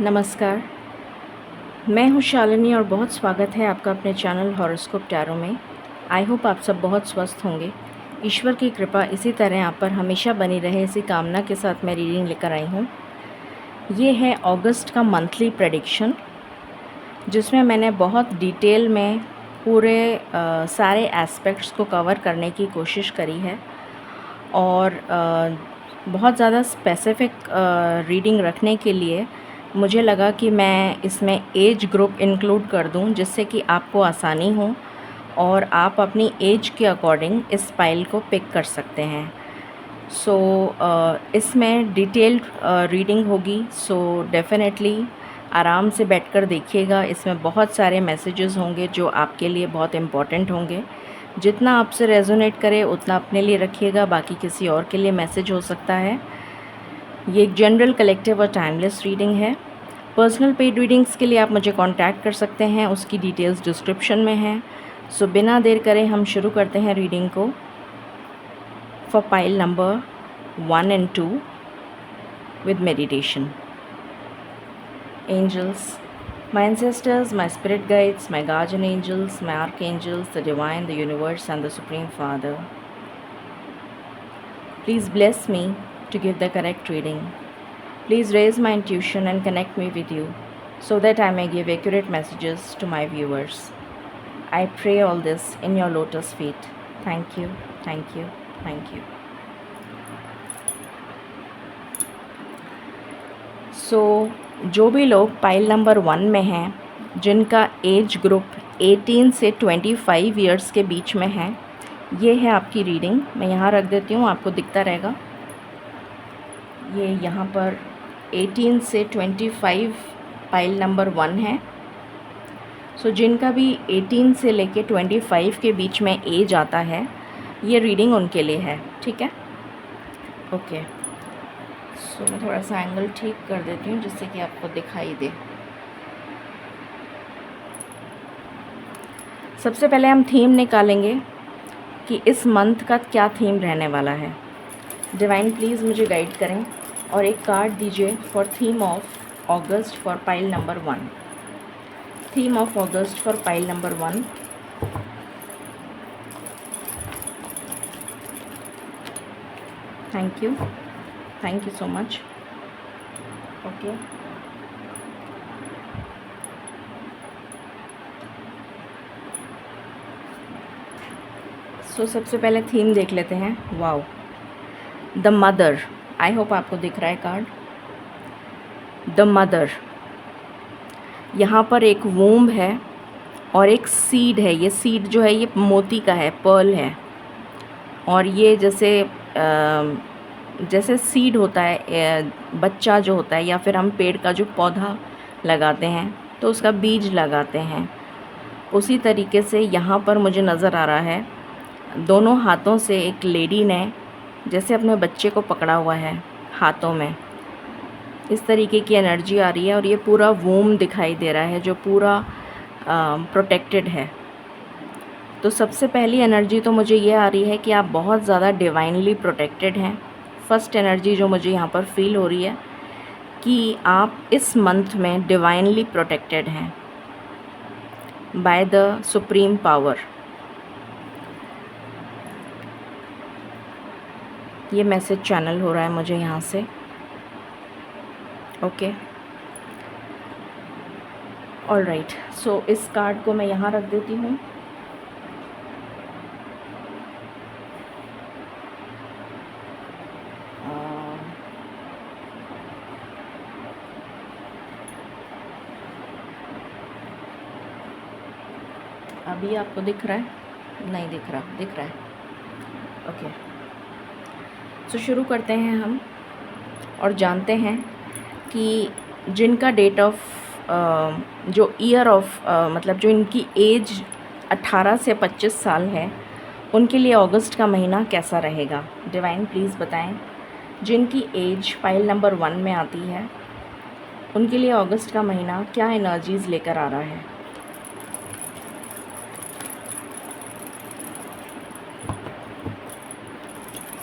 नमस्कार, मैं हूँ शालिनी और बहुत स्वागत है आपका अपने चैनल हॉरोस्कोप टैरो में। आई होप आप सब बहुत स्वस्थ होंगे। ईश्वर की कृपा इसी तरह आप पर हमेशा बनी रहे, इसी कामना के साथ मैं रीडिंग लेकर आई हूँ। ये है अगस्त का मंथली प्रेडिक्शन, जिसमें मैंने बहुत डिटेल में पूरे सारे एस्पेक्ट्स को कवर करने की कोशिश करी है और बहुत ज़्यादा स्पेसिफिक रीडिंग रखने के लिए मुझे लगा कि मैं इसमें एज ग्रुप इंक्लूड कर दूं, जिससे कि आपको आसानी हो और आप अपनी एज के अकॉर्डिंग इस फाइल को पिक कर सकते हैं। इसमें डिटेल्ड रीडिंग होगी, सो डेफिनेटली आराम से बैठकर देखिएगा। इसमें बहुत सारे मैसेजेस होंगे जो आपके लिए बहुत इम्पॉर्टेंट होंगे। जितना आपसे रेजोनेट करे उतना अपने लिए रखिएगा, बाकी किसी और के लिए मैसेज हो सकता है। ये एक जनरल, कलेक्टिव और टाइमलेस रीडिंग है। पर्सनल पेड रीडिंग्स के लिए आप मुझे कांटेक्ट कर सकते हैं, उसकी डिटेल्स डिस्क्रिप्शन में हैं। सो बिना देर करे हम शुरू करते हैं रीडिंग को for pile number 1 and 2 with meditation. Angels, my ancestors, my spirit guides, my guardian angels, my archangels, the divine, the universe and the Supreme Father, please bless me to give the correct reading. Please raise my intuition and connect me with you so that I may give accurate messages to my viewers. I pray all this in your lotus feet. Thank you, thank you, thank you. जो भी लोग pile number 1 में हैं, जिनका age group 18 से 25 years के बीच में है, ये है आपकी रीडिंग। मैं यहाँ रख देती हूँ, आपको दिखता रहेगा। ये यहाँ पर 18 से 25 पाइल नंबर 1 है। जिनका भी 18 से लेके 25 के बीच में एज आता है, ये रीडिंग उनके लिए है। ठीक है, ओके। मैं थोड़ा सा एंगल ठीक कर देती हूँ जिससे कि आपको दिखाई दे। सबसे पहले हम थीम निकालेंगे कि इस मंथ का क्या थीम रहने वाला है। डिवाइन प्लीज़ मुझे गाइड करें और एक कार्ड दीजिए for theme of August for pile number 1। Theme of August for pile number 1। Thank you so much. Okay, सबसे पहले थीम देख लेते हैं। Wow, the mother. I hope आपको दिख रहा है कार्ड। द मदर, यहाँ पर एक वूम्ब है और एक सीड है। ये सीड जो है ये मोती का है, पर्ल है। और ये जैसे सीड होता है, बच्चा जो होता है, या फिर हम पेड़ का जो पौधा लगाते हैं तो उसका बीज लगाते हैं, उसी तरीके से यहाँ पर मुझे नज़र आ रहा है दोनों हाथों से एक लेडी ने जैसे अपने बच्चे को पकड़ा हुआ है हाथों में। इस तरीके की एनर्जी आ रही है और ये पूरा वूम दिखाई दे रहा है जो पूरा प्रोटेक्टेड है। तो सबसे पहली एनर्जी तो मुझे ये आ रही है कि आप बहुत ज़्यादा डिवाइनली प्रोटेक्टेड हैं। फर्स्ट एनर्जी जो मुझे यहाँ पर फील हो रही है कि आप इस मंथ में डिवाइनली प्रोटेक्टेड हैं बाय द सुप्रीम पावर। ये मैसेज चैनल हो रहा है मुझे यहाँ से। Okay, alright. इस कार्ड को मैं यहाँ रख देती हूँ। अभी आपको दिख रहा है? नहीं दिख रहा, दिख रहा है। ओके, शुरू करते हैं हम और जानते हैं कि जिनका डेट ऑफ जो ईयर ऑफ मतलब जो इनकी एज 18 से 25 साल है, उनके लिए अगस्त का महीना कैसा रहेगा। डिवाइन प्लीज़ बताएं, जिनकी एज पाइल नंबर 1 में आती है, उनके लिए अगस्त का महीना क्या एनर्जीज़ लेकर आ रहा है।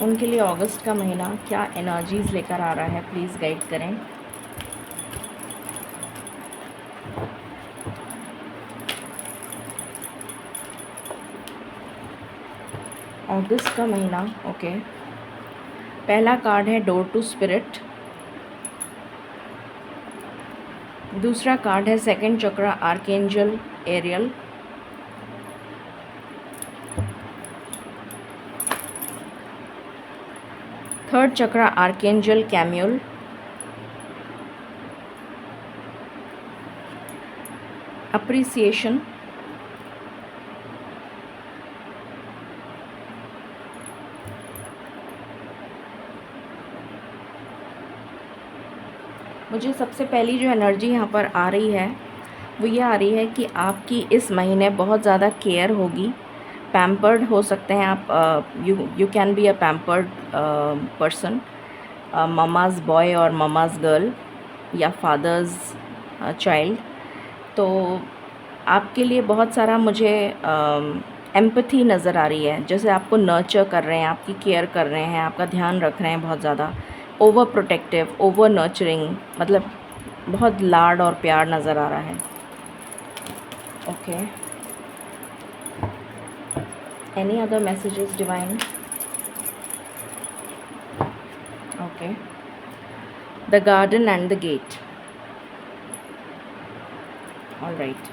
उनके लिए अगस्त का महीना क्या एनर्जीज़ लेकर आ रहा है, प्लीज़ गाइड करें। अगस्त का महीना, ओके। पहला कार्ड है डोर टू स्पिरिट। दूसरा कार्ड है सेकंड चक्रा आर्कएंजल एरियल। थर्ड चक्रा आर्कएंजल कैम्यूल। अप्रिसिएशन। मुझे सबसे पहली जो एनर्जी यहाँ पर आ रही है वो ये आ रही है कि आपकी इस महीने बहुत ज़्यादा केयर होगी। पैम्पर्ड हो सकते हैं आप, you can be a pampered person, mama's boy और ममाज़ गर्ल या फादर्स चाइल्ड। तो आपके लिए बहुत सारा मुझे एम्पैथी नज़र आ रही है, जैसे आपको नर्चर कर रहे हैं, आपकी केयर कर रहे हैं, आपका ध्यान रख रहे हैं बहुत ज़्यादा। ओवर प्रोटेक्टिव, ओवर नर्चरिंग, मतलब बहुत लाड और प्यार नज़र आ रहा है। Okay, any other messages divine? Okay, the garden and the gate. All right,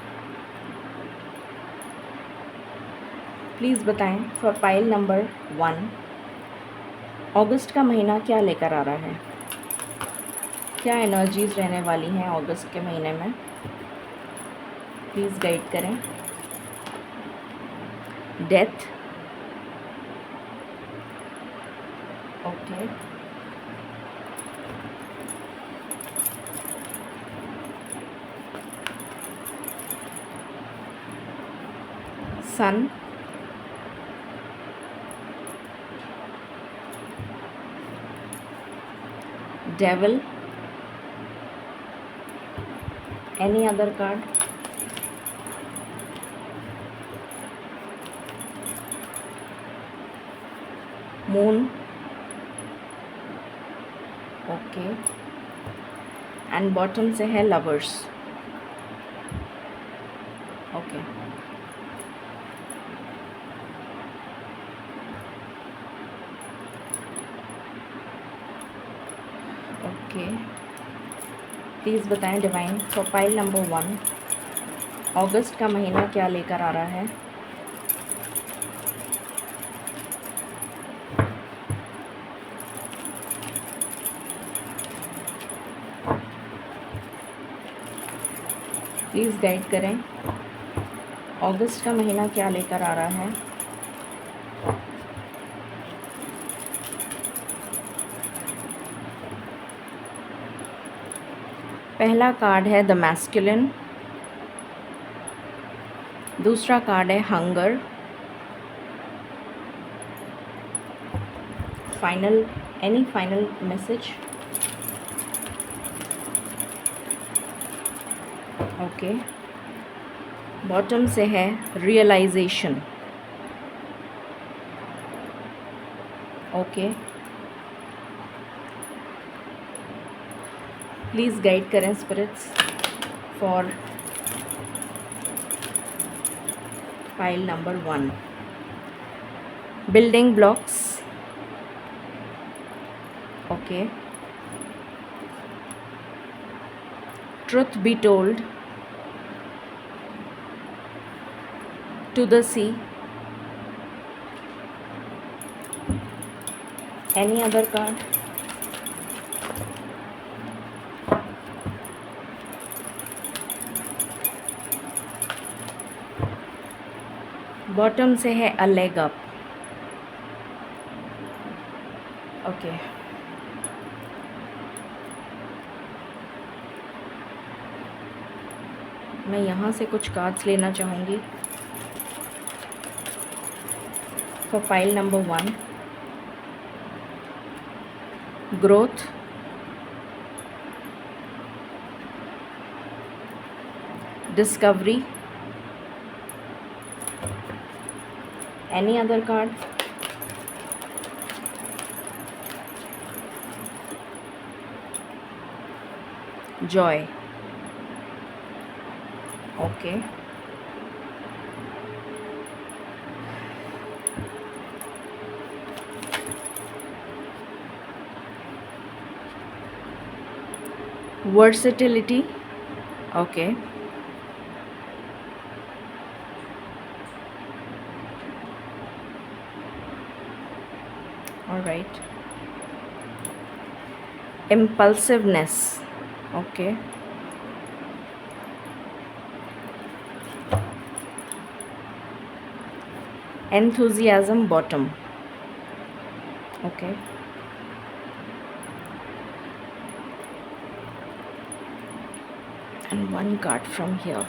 please बताएं फॉर पाइल नंबर 1 अगस्त का महीना क्या लेकर आ रहा है, क्या एनर्जीज़ रहने वाली हैं अगस्त के महीने में, प्लीज़ गाइड करें। Death, okay, sun, devil, any other card? Moon, okay, and bottom से है lovers, okay। ओके, प्लीज़ बताएं डिवाइन फॉर पाइल नंबर 1 अगस्त का महीना क्या लेकर आ रहा है। प्लीज़ गाइड करें, अगस्त का महीना क्या लेकर आ रहा है। पहला कार्ड है द मैस्कुलिन। दूसरा कार्ड है hunger. Final, any final message? Okay, bottom से है रियलाइजेशन, ओके। प्लीज़ गाइड करें spirits for file number 1 building blocks, okay. Truth be told, to the sea, any other card? Bottom से है a leg up, okay. मैं यहाँ से कुछ cards लेना चाहूँगी for file number 1 growth, discovery, any other card? Joy, okay, versatility, okay, alright, impulsiveness, okay, enthusiasm, bottom, okay, and one card from here.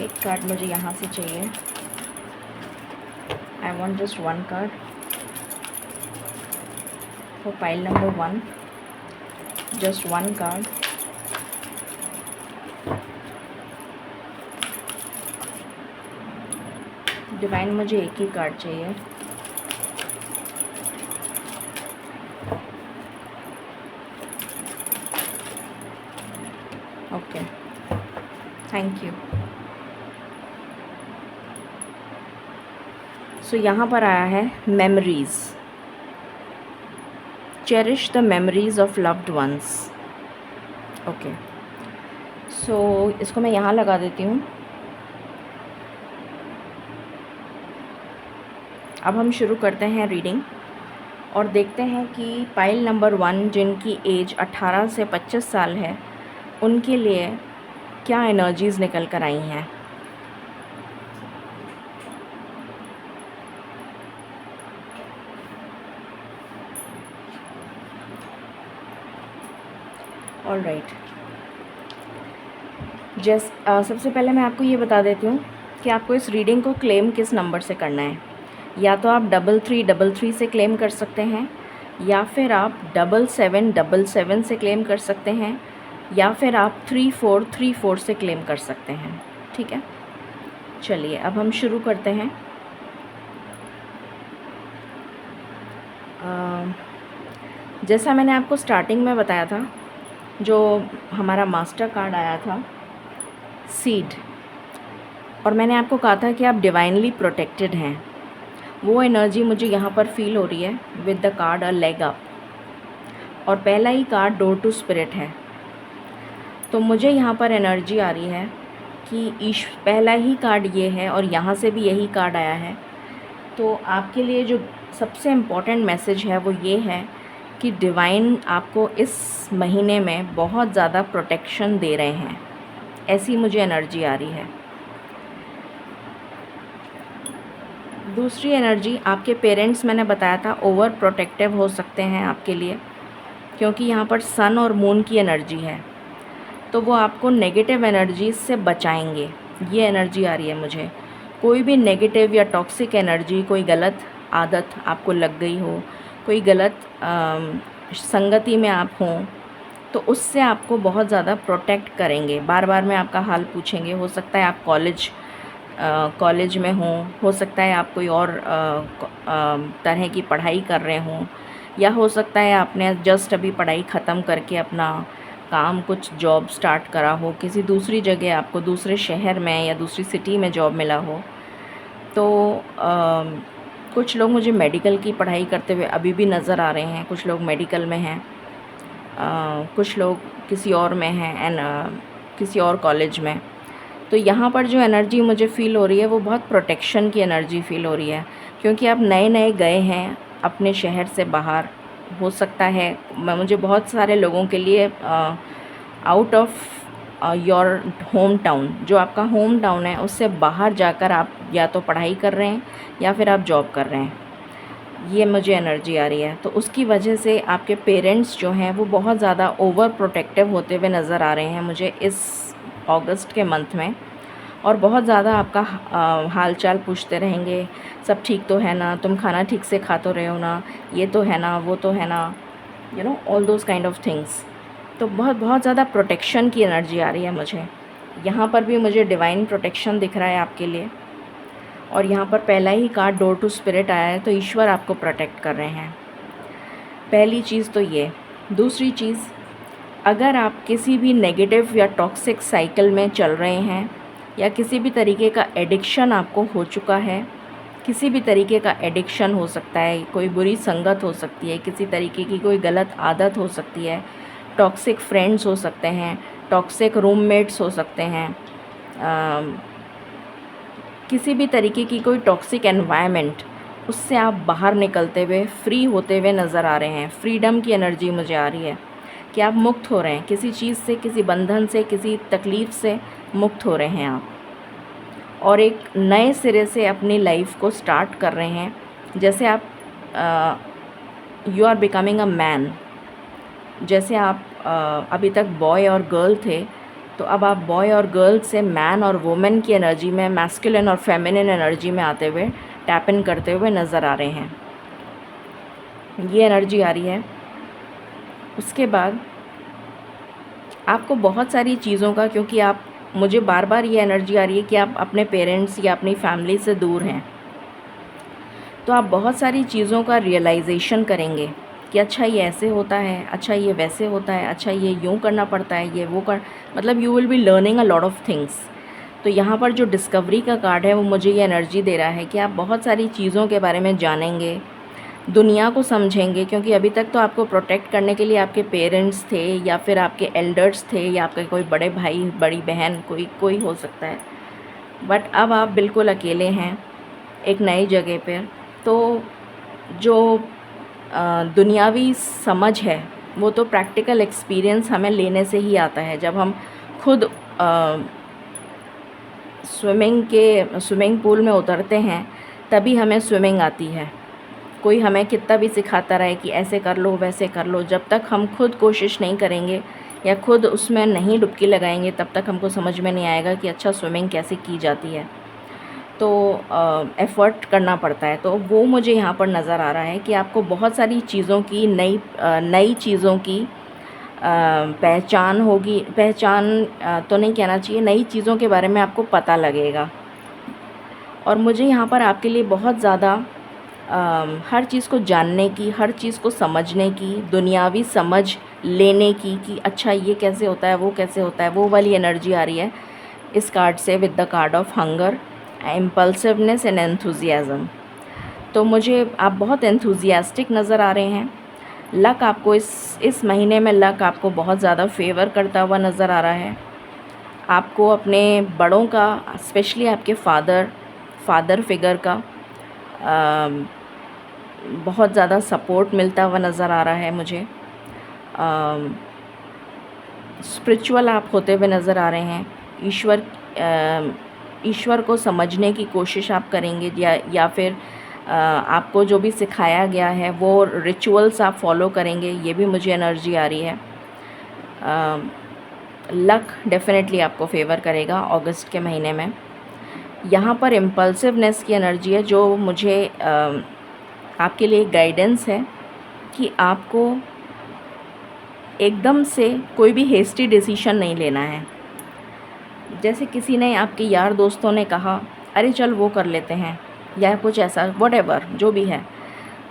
एक card मुझे यहाँ से चाहिए. I want just one card for pile number 1. Just one card. Divine मुझे एक ही card चाहिए. Okay, thank you. So यहाँ पर आया है memories. Cherish the memories of loved ones. Okay, so इसको मैं यहाँ लगा देती हूँ. अब हम शुरू करते हैं रीडिंग और देखते हैं कि पाइल नंबर 1 जिनकी एज 18 से 25 साल है उनके लिए क्या एनर्जीज़ निकल कर आई हैं. ऑलराइट, सबसे पहले मैं आपको ये बता देती हूँ कि आपको इस रीडिंग को क्लेम किस नंबर से करना है. या तो आप 3333 से क्लेम कर सकते हैं, या फिर आप 7777 से क्लेम कर सकते हैं, या फिर आप 3434 से क्लेम कर सकते हैं. ठीक है, चलिए अब हम शुरू करते हैं. जैसा मैंने आपको स्टार्टिंग में बताया था, जो हमारा मास्टर कार्ड आया था सीड, और मैंने आपको कहा था कि आप डिवाइनली प्रोटेक्टेड हैं. वो एनर्जी मुझे यहाँ पर फील हो रही है with the card a leg up, और पहला ही कार्ड डोर टू स्पिरिट है. तो मुझे यहाँ पर एनर्जी आ रही है कि पहला ही कार्ड ये है और यहाँ से भी यही कार्ड आया है. तो आपके लिए जो सबसे इम्पॉर्टेंट मैसेज है वो ये है कि डिवाइन आपको इस महीने में बहुत ज़्यादा प्रोटेक्शन दे रहे हैं. ऐसी मुझे एनर्जी आ रही है. दूसरी एनर्जी, आपके पेरेंट्स मैंने बताया था ओवर प्रोटेक्टिव हो सकते हैं आपके लिए, क्योंकि यहाँ पर सन और मून की एनर्जी है. तो वो आपको नेगेटिव एनर्जीज से बचाएंगे, ये एनर्जी आ रही है मुझे. कोई भी नेगेटिव या टॉक्सिक एनर्जी, कोई गलत आदत आपको लग गई हो, कोई गलत संगति में आप हों, तो उससे आपको बहुत ज़्यादा प्रोटेक्ट करेंगे. बार बार में आपका हाल पूछेंगे. हो सकता है आप कॉलेज में हो सकता है आप कोई और तरह की पढ़ाई कर रहे हों, या हो सकता है आपने जस्ट अभी पढ़ाई ख़त्म करके अपना काम, कुछ जॉब स्टार्ट करा हो किसी दूसरी जगह, आपको दूसरे शहर में या दूसरी सिटी में जॉब मिला हो. तो कुछ लोग मुझे मेडिकल की पढ़ाई करते हुए अभी भी नज़र आ रहे हैं. कुछ लोग मेडिकल में हैं, कुछ लोग किसी और में हैं, एंड किसी और कॉलेज में. तो यहाँ पर जो एनर्जी मुझे फ़ील हो रही है वो बहुत प्रोटेक्शन की एनर्जी फ़ील हो रही है, क्योंकि आप नए गए हैं अपने शहर से बाहर. हो सकता है मुझे बहुत सारे लोगों के लिए out of your home town, जो आपका होम टाउन है उससे बाहर जाकर आप या तो पढ़ाई कर रहे हैं या फिर आप जॉब कर रहे हैं. ये मुझे एनर्जी आ रही है. तो उसकी वजह से आपके पेरेंट्स जो हैं वो बहुत ज़्यादा ओवर प्रोटेक्टिव होते हुए नज़र आ रहे हैं मुझे इस अगस्त के मंथ में, और बहुत ज़्यादा आपका हाल चाल पूछते रहेंगे. सब ठीक तो है ना, तुम खाना ठीक से खा तो रहे हो ना, ये तो है ना, वो तो है ना, you know all those kind of things. तो बहुत ज़्यादा प्रोटेक्शन की एनर्जी आ रही है मुझे. यहाँ पर भी मुझे डिवाइन प्रोटेक्शन दिख रहा है आपके लिए, और यहाँ पर पहला ही कार्ड डोर टू स्पिरिट आया है. तो ईश्वर आपको प्रोटेक्ट कर रहे हैं. पहली चीज़ तो ये. दूसरी चीज़, अगर आप किसी भी नेगेटिव या टॉक्सिक साइकिल में चल रहे हैं या किसी भी तरीके का एडिक्शन आपको हो चुका है, किसी भी तरीके का एडिक्शन हो सकता है, कोई बुरी संगत हो सकती है, किसी तरीके की कोई गलत आदत हो सकती है, टॉक्सिक फ्रेंड्स हो सकते हैं, टॉक्सिक रूममेट्स हो सकते हैं, किसी भी तरीके की कोई टॉक्सिक एनवायरनमेंट, उससे आप बाहर निकलते हुए फ्री होते हुए नज़र आ रहे हैं। फ्रीडम की एनर्जी मुझे आ रही है कि आप मुक्त हो रहे हैं, किसी चीज़ से, किसी बंधन से, किसी तकलीफ़ से मुक्त हो रहे हैं आप, और एक नए सिरे से अपनी लाइफ को स्टार्ट कर रहे हैं। जैसे आप you are becoming a man. जैसे आप अभी तक बॉय और गर्ल थे, तो अब आप बॉय और गर्ल से मैन और वुमेन की एनर्जी में, मैस्कुलिन और फेमिनिन एनर्जी में आते हुए, टैप इन करते हुए नज़र आ रहे हैं। ये एनर्जी आ रही है। उसके बाद आपको बहुत सारी चीज़ों का, क्योंकि आप, मुझे बार बार ये एनर्जी आ रही है कि आप अपने पेरेंट्स या अपनी फैमिली से दूर हैं, तो आप बहुत सारी चीज़ों का रियलाइजेशन करेंगे कि अच्छा ये ऐसे होता है, अच्छा ये वैसे होता है, अच्छा ये यूँ करना पड़ता है, ये वो कर, मतलब you will be learning a lot of things. तो यहाँ पर जो डिस्कवरी का कार्ड है वो मुझे ये एनर्जी दे रहा है कि आप बहुत सारी चीज़ों के बारे में जानेंगे, दुनिया को समझेंगे, क्योंकि अभी तक तो आपको प्रोटेक्ट करने के लिए आपके पेरेंट्स थे या फिर आपके एल्डर्स थे या आपके कोई बड़े भाई, बड़ी बहन, कोई हो सकता है। बट अब आप बिल्कुल अकेले हैं एक नई जगह पर। तो जो दुनियावी समझ है वो तो प्रैक्टिकल एक्सपीरियंस हमें लेने से ही आता है। जब हम खुद स्विमिंग पूल में उतरते हैं तभी हमें स्विमिंग आती है। कोई हमें कितना भी सिखाता रहे कि ऐसे कर लो, वैसे कर लो, जब तक हम खुद कोशिश नहीं करेंगे या खुद उसमें नहीं डुबकी लगाएंगे तब तक हमको समझ में नहीं आएगा कि अच्छा स्विमिंग कैसे की जाती है। तो एफ़र्ट करना पड़ता है। तो वो मुझे यहाँ पर नज़र आ रहा है कि आपको बहुत सारी चीज़ों की, नई चीज़ों की पहचान होगी। पहचान तो नहीं कहना चाहिए, नई चीज़ों के बारे में आपको पता लगेगा। और मुझे यहाँ पर आपके लिए बहुत ज़्यादा हर चीज़ को जानने की, हर चीज़ को समझने की, दुनियावी समझ लेने की कि अच्छा ये कैसे होता है, वो कैसे होता है, वो वाली एनर्जी आ रही है इस कार्ड से, with the card of hunger, impulsiveness and enthusiasm. तो मुझे आप बहुत एंथुजियास्टिक नज़र आ रहे हैं। लक आपको इस महीने में लक आपको बहुत ज़्यादा फेवर करता हुआ नज़र आ रहा है। आपको अपने बड़ों का, स्पेशली आपके फादर फिगर का बहुत ज़्यादा सपोर्ट मिलता हुआ नज़र आ रहा है मुझे। स्पिरिचुअल आप होते हुए नज़र आ रहे हैं। ईश्वर को समझने की कोशिश आप करेंगे, या फिर आपको जो भी सिखाया गया है वो रिचुअल्स आप फॉलो करेंगे। ये भी मुझे एनर्जी आ रही है। लक डेफिनेटली आपको फेवर करेगा अगस्त के महीने में। यहाँ पर इम्पल्सिवनेस की एनर्जी है जो मुझे आपके लिए गाइडेंस है कि आपको एकदम से कोई भी हेस्टी डिसीजन नहीं लेना है। जैसे किसी ने, आपके यार दोस्तों ने कहा अरे चल वो कर लेते हैं, या कुछ ऐसा, व्हाटएवर जो भी है,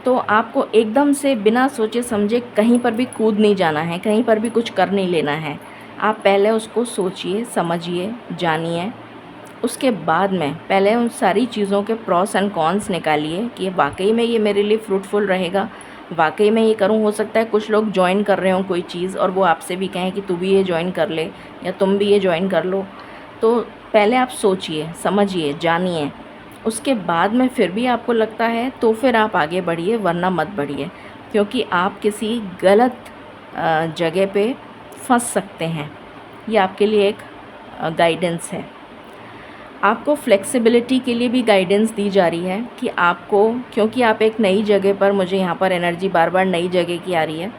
तो आपको एकदम से बिना सोचे समझे कहीं पर भी कूद नहीं जाना है, कहीं पर भी कुछ कर नहीं लेना है। आप पहले उसको सोचिए, समझिए, जानिए। उसके बाद में पहले उन सारी चीज़ों के प्रॉस एंड कॉन्स निकालिए कि वाकई में ये मेरे लिए फ्रूटफुल रहेगा, वाकई में ये करूँ। हो सकता है कुछ लोग ज्वाइन कर रहे हों कोई चीज़ और वो आपसे भी कहें कि तू भी ये ज्वाइन कर ले या तुम भी ये ज्वाइन कर लो। तो पहले आप सोचिए, समझिए, जानिए। उसके बाद में फिर भी आपको लगता है तो फिर आप आगे बढ़िए, वरना मत बढ़िए, क्योंकि आप किसी गलत जगह पे फंस सकते हैं। ये आपके लिए एक गाइडेंस है। आपको फ्लेक्सिबिलिटी के लिए भी गाइडेंस दी जा रही है कि आपको, क्योंकि आप एक नई जगह पर, मुझे यहाँ पर एनर्जी बार बार नई जगह की आ रही है,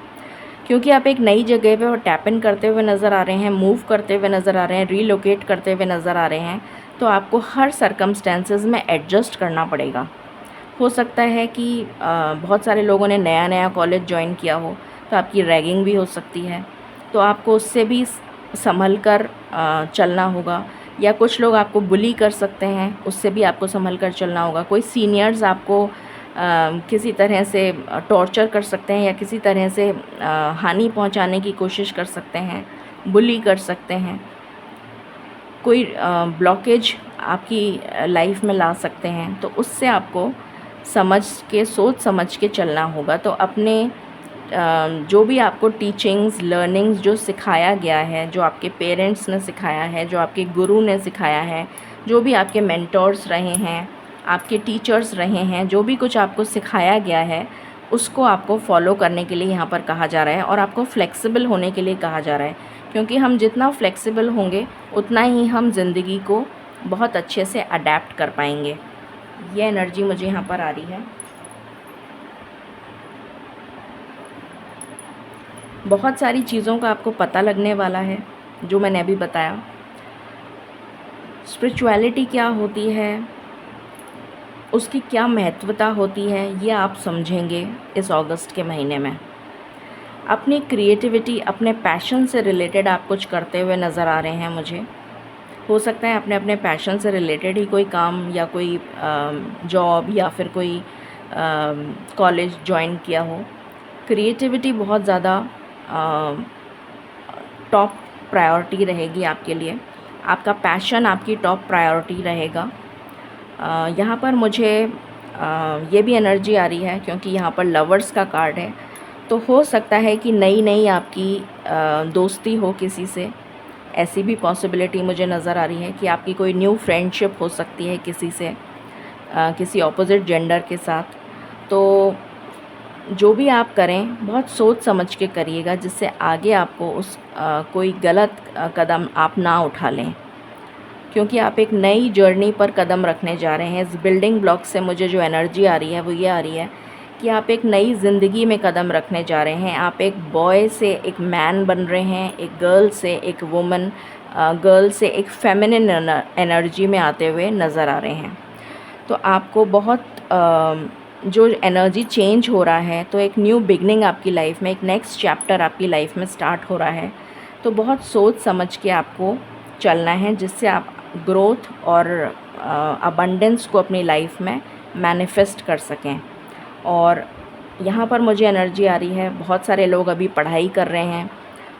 क्योंकि आप एक नई जगह पे टैप इन करते हुए नज़र आ रहे हैं, मूव करते हुए नज़र आ रहे हैं, रीलोकेट करते हुए नज़र आ रहे हैं, तो आपको हर सर्कमस्टेंसेस में एडजस्ट करना पड़ेगा। हो सकता है कि बहुत सारे लोगों ने नया नया कॉलेज ज्वाइन किया हो, तो आपकी रैगिंग भी हो सकती है, तो आपको उससे भी संभल कर चलना होगा। या कुछ लोग आपको बुली कर सकते हैं, उससे भी आपको संभल कर चलना होगा। कोई सीनियर्स आपको किसी तरह से टॉर्चर कर सकते हैं या किसी तरह से हानि पहुंचाने की कोशिश कर सकते हैं, बुली कर सकते हैं, कोई ब्लॉकेज आपकी लाइफ में ला सकते हैं। तो उससे आपको सोच समझ के चलना होगा। तो अपने जो भी आपको टीचिंग्स लर्निंग्स जो सिखाया गया है, जो आपके पेरेंट्स ने सिखाया है, जो आपके गुरु ने सिखाया है, जो भी आपके मेंटर्स रहे हैं, आपके टीचर्स रहे हैं, जो भी कुछ आपको सिखाया गया है उसको आपको फॉलो करने के लिए यहाँ पर कहा जा रहा है और आपको फ्लेक्सिबल होने के लिए कहा जा रहा है। क्योंकि हम जितना फ्लेक्सिबल होंगे उतना ही हम ज़िंदगी को बहुत अच्छे से अडेप्ट कर पाएंगे। ये एनर्जी मुझे यहाँ पर आ रही है। बहुत सारी चीज़ों का आपको पता लगने वाला है जो मैंने अभी बताया। स्पिरिचुअलिटी क्या होती है, उसकी क्या महत्वता होती है, ये आप समझेंगे इस अगस्त के महीने में। अपनी क्रिएटिविटी, अपने पैशन से रिलेटेड आप कुछ करते हुए नज़र आ रहे हैं मुझे। हो सकता है अपने अपने पैशन से रिलेटेड ही कोई काम या कोई जॉब या फिर कोई कॉलेज ज्वाइन किया हो। क्रिएटिविटी बहुत ज़्यादा टॉप प्रायोरिटी रहेगी आपके लिए। आपका पैशन आपकी टॉप प्रायोरिटी रहेगा। यहाँ पर मुझे ये भी एनर्जी आ रही है क्योंकि यहाँ पर लवर्स का कार्ड है। तो हो सकता है कि नई आपकी दोस्ती हो किसी से, ऐसी भी पॉसिबिलिटी मुझे नज़र आ रही है कि आपकी कोई न्यू फ्रेंडशिप हो सकती है किसी से, किसी ऑपोजिट जेंडर के साथ। तो जो भी आप करें बहुत सोच समझ के करिएगा, जिससे आगे आपको कोई गलत कदम आप ना उठा लें, क्योंकि आप एक नई जर्नी पर कदम रखने जा रहे हैं। इस बिल्डिंग ब्लॉक से मुझे जो एनर्जी आ रही है वो ये आ रही है कि आप एक नई ज़िंदगी में कदम रखने जा रहे हैं। आप एक बॉय से एक मैन बन रहे हैं, एक गर्ल से एक वुमन, गर्ल से एक फेमिनिन एनर्जी में आते हुए नज़र आ रहे हैं। तो आपको बहुत जो एनर्जी चेंज हो रहा है, तो एक न्यू बिगनिंग आपकी लाइफ में, एक नेक्स्ट चैप्टर आपकी लाइफ में स्टार्ट हो रहा है। तो बहुत सोच समझ के आपको चलना है, जिससे आप ग्रोथ और अबंडेंस को अपनी लाइफ में मैनिफेस्ट कर सकें। और यहाँ पर मुझे एनर्जी आ रही है, बहुत सारे लोग अभी पढ़ाई कर रहे हैं,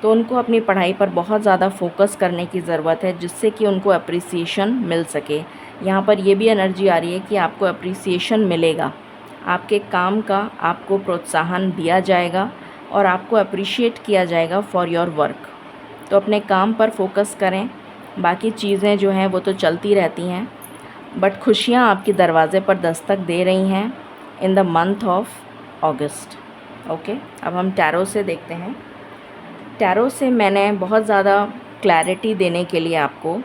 तो उनको अपनी पढ़ाई पर बहुत ज़्यादा फोकस करने की ज़रूरत है, जिससे कि उनको अप्रिसिएशन मिल सके। यहाँ पर ये भी एनर्जी आ रही है कि आपको अप्रिसिएशन मिलेगा, आपके काम का आपको प्रोत्साहन दिया जाएगा और आपको अप्रिशिएट किया जाएगा फॉर योर वर्क। तो अपने काम पर फोकस करें, बाकी चीज़ें जो हैं वो तो चलती रहती हैं, बट खुशियाँ आपके दरवाज़े पर दस्तक दे रही हैं in the month of August. Okay, अब हम टैरो से देखते हैं। टैरो से मैंने बहुत ज़्यादा क्लैरिटी देने के लिए आपको,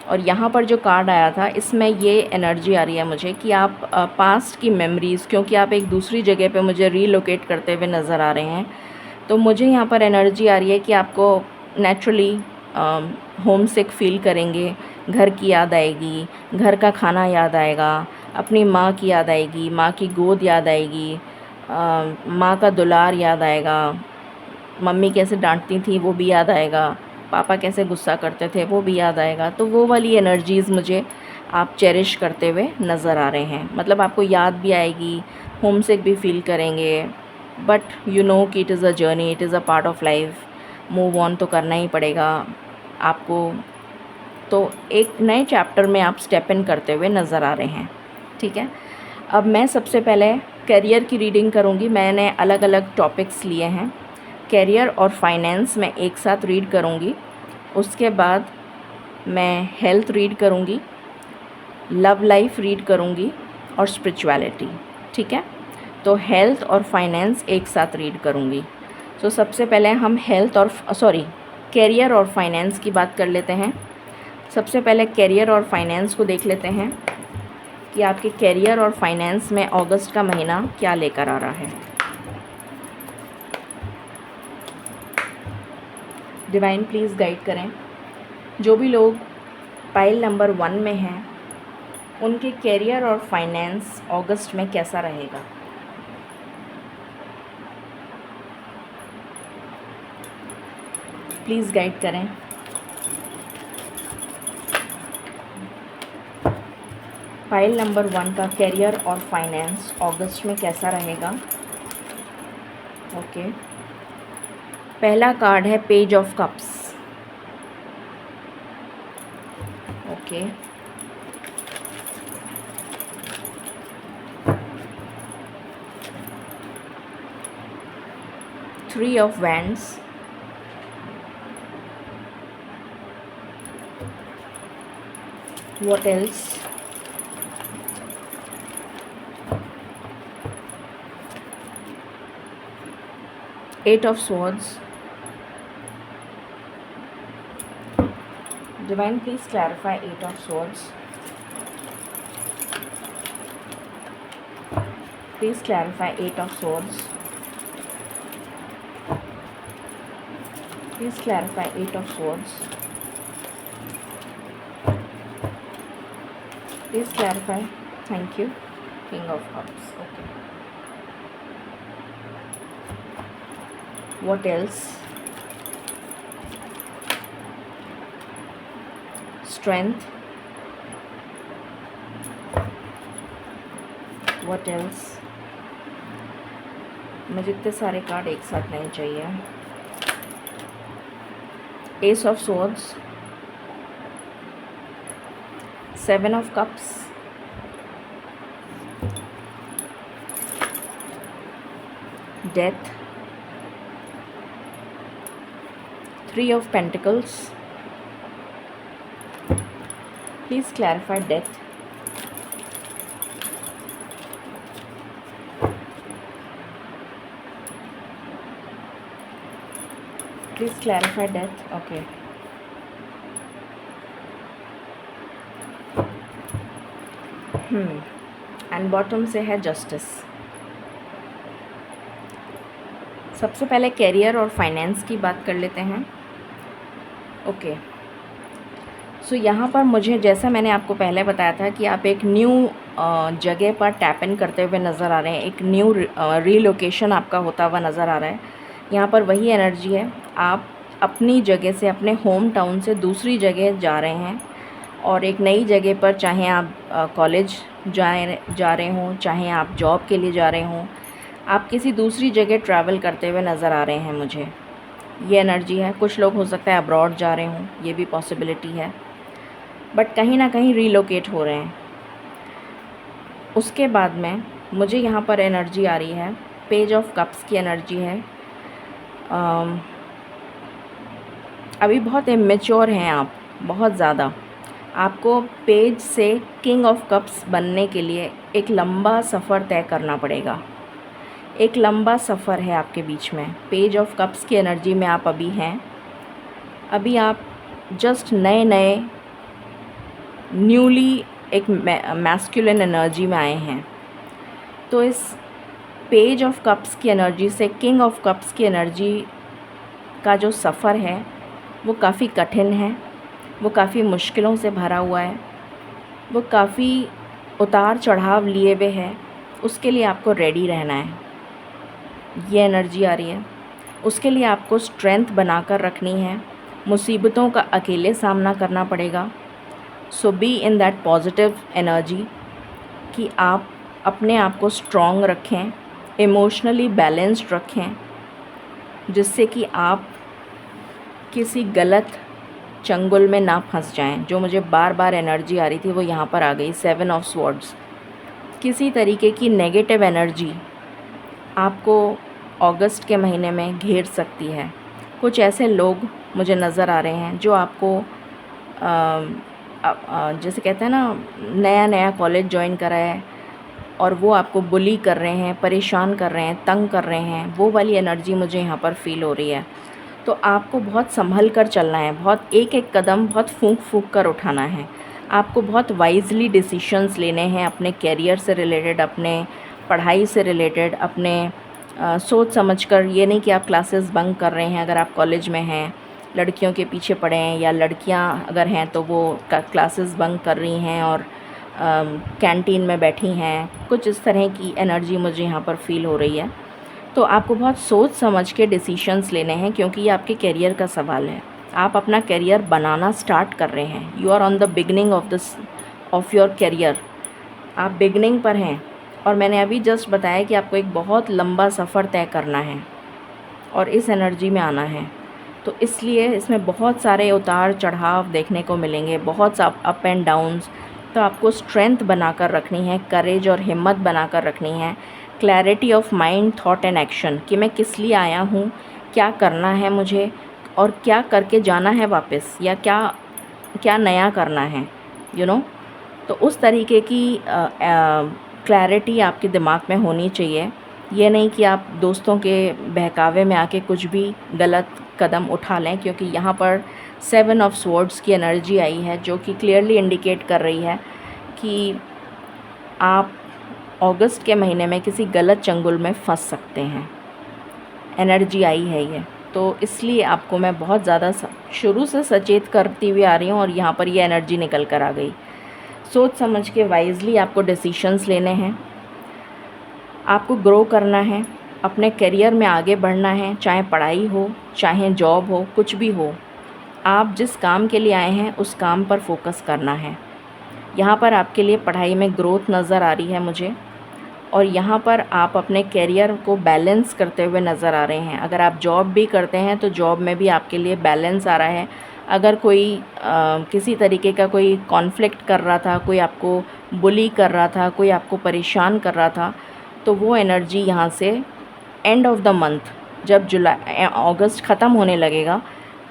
और यहाँ पर जो कार्ड आया था इसमें ये एनर्जी आ रही है मुझे कि आप पास्ट की मेमोरीज़, क्योंकि आप एक दूसरी जगह पे मुझे रीलोकेट करते हुए नज़र आ रहे हैं, तो मुझे यहाँ पर एनर्जी आ रही है कि आपको नेचुरली होम सिक फील करेंगे, घर की याद आएगी, घर का खाना याद आएगा, अपनी माँ की याद आएगी, माँ की गोद याद आएगी, माँ का दुलार याद आएगा, मम्मी कैसे डांटती थी वो भी याद आएगा, पापा कैसे गुस्सा करते थे वो भी याद आएगा। तो वो वाली एनर्जीज़ मुझे आप चेरिश करते हुए नज़र आ रहे हैं। मतलब आपको याद भी आएगी, होम सिक भी फील करेंगे, बट यू नो कि it is a journey, it is a part of life, move on तो करना ही पड़ेगा आपको। तो एक नए चैप्टर में आप स्टेप इन करते हुए नज़र आ रहे हैं। ठीक है, अब मैं सबसे पहले करियर की रीडिंग करूँगी। मैंने अलग अलग टॉपिक्स लिए हैं, करियर और फाइनेंस मैं एक साथ रीड करूँगी। उसके बाद मैं हेल्थ रीड करूँगी, लव लाइफ रीड करूँगी और स्पिरिचुअलिटी। ठीक है, तो हेल्थ और फाइनेंस एक साथ रीड करूँगी। तो सबसे पहले हम करियर और फाइनेंस की बात कर लेते हैं। सबसे पहले करियर और फाइनेंस को देख लेते हैं कि आपके करियर और फाइनेंस में अगस्त का महीना क्या लेकर आ रहा है। डिवाइन प्लीज़ गाइड करें। जो भी लोग पाइल नंबर 1 में हैं उनके करियर और फाइनेंस अगस्त में कैसा रहेगा। प्लीज़ गाइड करें। पाइल नंबर 1 का करियर और फाइनेंस अगस्त में कैसा रहेगा। ओके, पहला कार्ड है page of cups. Okay, three of wands, what else, eight of swords, divine please clarify eight of swords, please clarify eight of swords, please clarify eight of swords, please clarify, thank you, king of cups. Okay, what else, strength, what else, मुझे इतने सारे card एक साथ नहीं चाहिए। S of swords, seven of cups, death, three of pentacles, please clarify death, please clarify death. Okay, and bottom से है justice. सबसे पहले कैरियर और फाइनेंस की बात कर लेते हैं। ओके, सो यहाँ पर मुझे, जैसा मैंने आपको पहले बताया था कि आप एक न्यू जगह पर टैप इन करते हुए नज़र आ रहे हैं, एक न्यू रीलोकेशन आपका होता हुआ नज़र आ रहा है। यहाँ पर वही एनर्जी है, आप अपनी जगह से, अपने होम टाउन से दूसरी जगह जा रहे हैं और एक नई जगह पर, चाहे आप कॉलेज जा रहे हों, चाहे आप जॉब के लिए जा रहे हों, आप किसी दूसरी जगह ट्रैवल करते हुए नज़र आ रहे हैं। मुझे ये एनर्जी है। कुछ लोग हो सकता है अब्रॉड जा रहे हों, ये भी पॉसिबिलिटी है, बट कहीं ना कहीं रीलोकेट हो रहे हैं। उसके बाद में मुझे यहाँ पर एनर्जी आ रही है, पेज ऑफ कप्स की एनर्जी है। अभी बहुत इमेच्योर हैं आप, बहुत ज़्यादा। आपको पेज से किंग ऑफ कप्स बनने के लिए एक लंबा सफ़र तय करना पड़ेगा। एक लंबा सफ़र है आपके बीच में। पेज ऑफ कप्स की एनर्जी में आप अभी हैं। अभी आप जस्ट नए न्यूली एक मैस्कुलिन एनर्जी में आए हैं। तो इस पेज ऑफ कप्स की एनर्जी से किंग ऑफ कप्स की एनर्जी का जो सफ़र है वो काफ़ी कठिन है, वो काफ़ी मुश्किलों से भरा हुआ है, वो काफ़ी उतार चढ़ाव लिए हुए है। उसके लिए आपको रेडी रहना है, ये एनर्जी आ रही है। उसके लिए आपको स्ट्रेंथ बनाकर रखनी है। मुसीबतों का अकेले सामना करना पड़ेगा। So be in that positive energy कि आप अपने आप को स्ट्रॉन्ग रखें, इमोशनली बैलेंस्ड रखें, जिससे कि आप किसी गलत चंगुल में ना फंस जाएं। जो मुझे बार बार एनर्जी आ रही थी वो यहाँ पर आ गई, सेवन ऑफ स्वॉर्ड्स। किसी तरीके की नेगेटिव एनर्जी आपको अगस्त के महीने में घेर सकती है। कुछ ऐसे लोग मुझे नज़र आ रहे हैं जो आपको जैसे कहते हैं ना, नया कॉलेज ज्वाइन करा है और वो आपको बुली कर रहे हैं, परेशान कर रहे हैं, तंग कर रहे हैं। वो वाली एनर्जी मुझे यहाँ पर फ़ील हो रही है। तो आपको बहुत संभल कर चलना है, बहुत एक कदम बहुत फूंक कर उठाना है। आपको बहुत वाइजली डिसीशंस लेने हैं अपने कैरियर से रिलेटेड, अपने पढ़ाई से रिलेटेड, अपने सोच समझकर। ये नहीं कि आप क्लासेस बंक कर रहे हैं अगर आप कॉलेज में हैं, लड़कियों के पीछे पड़े हैं, या लड़कियां अगर हैं तो वो क्लासेस बंक कर रही हैं और कैंटीन में बैठी हैं। कुछ इस तरह की एनर्जी मुझे यहाँ पर फ़ील हो रही है। तो आपको बहुत सोच समझ के डिसीशंस लेने हैं, क्योंकि ये आपके करियर का सवाल है। आप अपना करियर बनाना स्टार्ट कर रहे हैं। You are on the beginning of your career. आप बिगनिंग पर हैं और मैंने अभी जस्ट बताया कि आपको एक बहुत लंबा सफ़र तय करना है और इस एनर्जी में आना है। तो इसलिए इसमें बहुत सारे उतार चढ़ाव देखने को मिलेंगे, बहुत सा अप एंड डाउन्स। तो आपको स्ट्रेंथ बनाकर रखनी है, करेज और हिम्मत बनाकर रखनी है, clarity of mind, thought and action कि मैं किस लिए आया हूँ, क्या करना है मुझे और क्या करके जाना है वापस, या क्या क्या नया करना है, तो उस तरीके की क्लैरिटी आपके दिमाग में होनी चाहिए। ये नहीं कि आप दोस्तों के बहकावे में आके कुछ भी गलत कदम उठा लें, क्योंकि यहाँ पर 7 ऑफ स्वॉर्ड्स की एनर्जी आई है जो कि क्लियरली इंडिकेट कर रही है कि आप अगस्त के महीने में किसी गलत चंगुल में फंस सकते हैं। एनर्जी आई है ये, तो इसलिए आपको मैं बहुत ज़्यादा शुरू से सचेत करती हुई आ रही हूँ और यहाँ पर ये एनर्जी निकल कर आ गई। सोच समझ के वाइजली आपको डिसीशंस लेने हैं, आपको ग्रो करना है, अपने करियर में आगे बढ़ना है, चाहे पढ़ाई हो, चाहे जॉब हो, कुछ भी हो। आप जिस काम के लिए आए हैं उस काम पर फोकस करना है। यहाँ पर आपके लिए पढ़ाई में ग्रोथ नज़र आ रही है मुझे, और यहाँ पर आप अपने करियर को बैलेंस करते हुए नज़र आ रहे हैं। अगर आप जॉब भी करते हैं तो जॉब में भी आपके लिए बैलेंस आ रहा है। अगर कोई किसी तरीके का कोई कॉन्फ्लिक्ट कर रहा था, कोई आपको बुली कर रहा था, कोई आपको परेशान कर रहा था, तो वो एनर्जी यहाँ से एंड ऑफ द मंथ, जब अगस्त ख़त्म होने लगेगा,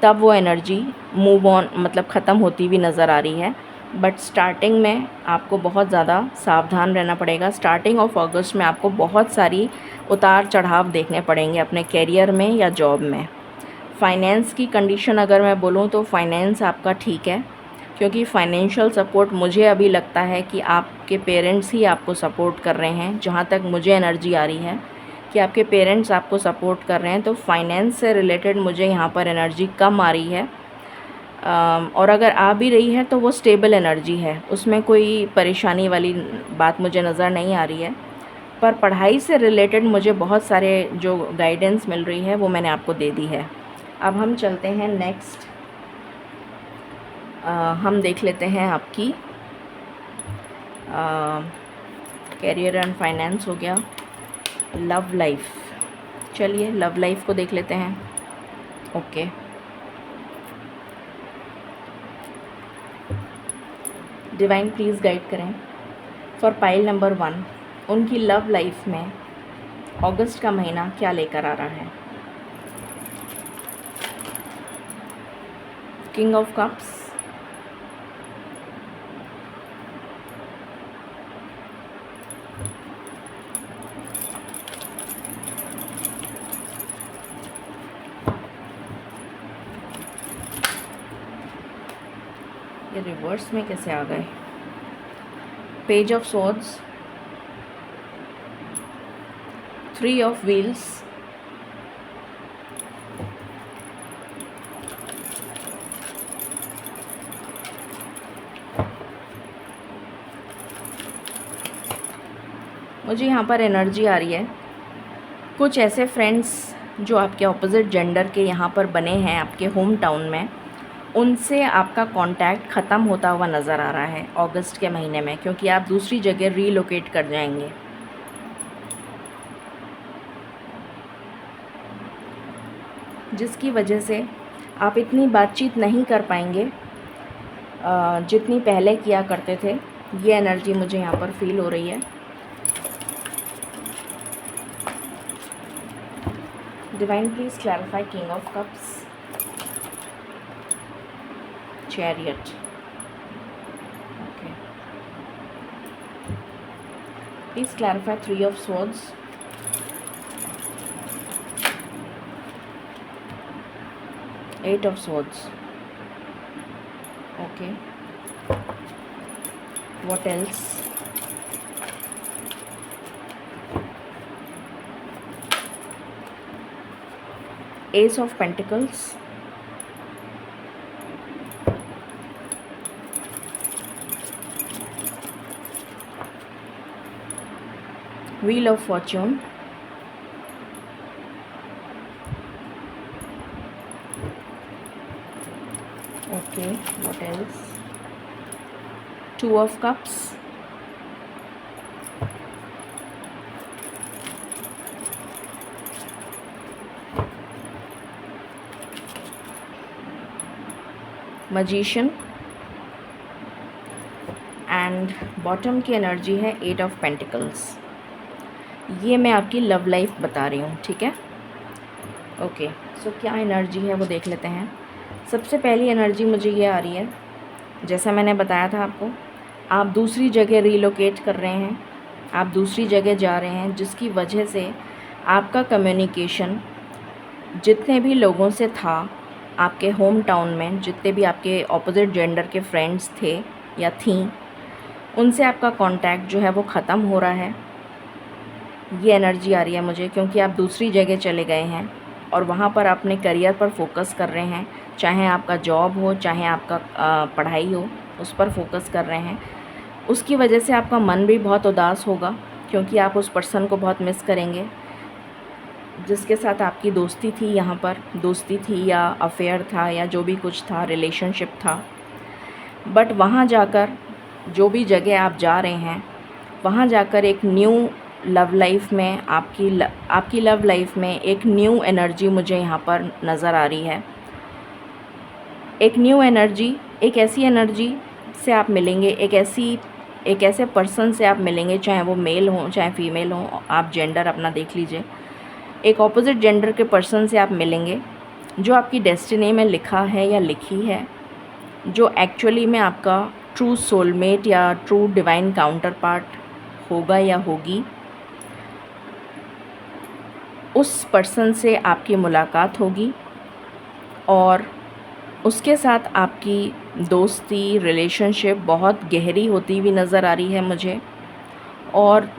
तब वो एनर्जी मूव ऑन, मतलब ख़त्म होती हुई नज़र आ रही है। बट स्टार्टिंग में आपको बहुत ज़्यादा सावधान रहना पड़ेगा। स्टार्टिंग ऑफ अगस्त में आपको बहुत सारी उतार चढ़ाव देखने पड़ेंगे अपने करियर में या जॉब में। फाइनेंस की कंडीशन अगर मैं बोलूँ तो फाइनेंस आपका ठीक है, क्योंकि फाइनेंशियल सपोर्ट मुझे अभी लगता है कि आपके पेरेंट्स ही आपको सपोर्ट कर रहे हैं। जहाँ तक मुझे एनर्जी आ रही है कि आपके पेरेंट्स आपको सपोर्ट कर रहे हैं, तो फाइनेंस से रिलेटेड मुझे यहाँ पर एनर्जी कम आ रही है। और अगर आ भी रही है तो वो स्टेबल एनर्जी है, उसमें कोई परेशानी वाली बात मुझे नज़र नहीं आ रही है। पर पढ़ाई से रिलेटेड मुझे बहुत सारे जो गाइडेंस मिल रही है वो मैंने आपको दे दी है। अब हम चलते हैं नेक्स्ट, हम देख लेते हैं आपकी कैरियर एंड फाइनेंस हो गया, लव लाइफ। चलिए लव लाइफ को देख लेते हैं। ओके, डिवाइन प्लीज़ गाइड करें फॉर पाइल नंबर 1, उनकी लव लाइफ में अगस्त का महीना क्या लेकर आ रहा है। किंग ऑफ कप्स, ये रिवर्स में कैसे आ गए। Page of swords, 3 of wheels, मुझे यहाँ पर एनर्जी आ रही है कुछ ऐसे फ्रेंड्स जो आपके ऑपोजिट जेंडर के यहाँ पर बने हैं आपके होम टाउन में, उनसे आपका कांटेक्ट ख़त्म होता हुआ नज़र आ रहा है अगस्त के महीने में, क्योंकि आप दूसरी जगह रीलोकेट कर जाएंगे। जिसकी वजह से आप इतनी बातचीत नहीं कर पाएंगे जितनी पहले किया करते थे। ये एनर्जी मुझे यहाँ पर फील हो रही है। Divine please clarify king of cups, chariot. Okay, please clarify 3 of swords, 8 of swords. Okay, what else? Ace of Pentacles, Wheel of Fortune, okay, what else? 2 of Cups, magician, and bottom की energy है 8 of pentacles. ये मैं आपकी love life बता रही हूँ, ठीक है। ओके, सो क्या एनर्जी है वो देख लेते हैं। सबसे पहली एनर्जी मुझे ये आ रही है, जैसा मैंने बताया था आपको, आप दूसरी जगह रीलोकेट कर रहे हैं, आप दूसरी जगह जा रहे हैं, जिसकी वजह से आपका कम्युनिकेशन जितने भी लोगों से था आपके होम टाउन में, जितने भी आपके ऑपोजिट जेंडर के फ्रेंड्स थे या थीं, उनसे आपका कांटेक्ट जो है वो ख़त्म हो रहा है। ये एनर्जी आ रही है मुझे, क्योंकि आप दूसरी जगह चले गए हैं और वहाँ पर अपने करियर पर फोकस कर रहे हैं, चाहे आपका जॉब हो, चाहे आपका पढ़ाई हो, उस पर फोकस कर रहे हैं। उसकी वजह से आपका मन भी बहुत उदास होगा, क्योंकि आप उस पर्सन को बहुत मिस करेंगे जिसके साथ आपकी दोस्ती थी। यहाँ पर दोस्ती थी या अफेयर था या जो भी कुछ था, रिलेशनशिप था। बट वहाँ जाकर, जो भी जगह आप जा रहे हैं, वहाँ जाकर एक न्यू लव लाइफ में आपकी लव लाइफ में एक न्यू एनर्जी मुझे यहाँ पर नज़र आ रही है। एक न्यू एनर्जी, एक ऐसी एनर्जी से आप मिलेंगे, एक ऐसे पर्सन से आप मिलेंगे, चाहे वो मेल हो चाहे फीमेल हो, आप जेंडर अपना देख लीजिए। एक ऑपोजिट जेंडर के पर्सन से आप मिलेंगे जो आपकी डेस्टिनी में लिखा है या लिखी है, जो एक्चुअली में आपका ट्रू सोलमेट या ट्रू डिवाइन काउंटर पार्ट होगा या होगी। उस पर्सन से आपकी मुलाकात होगी और उसके साथ आपकी दोस्ती, रिलेशनशिप बहुत गहरी होती हुई नज़र आ रही है मुझे। और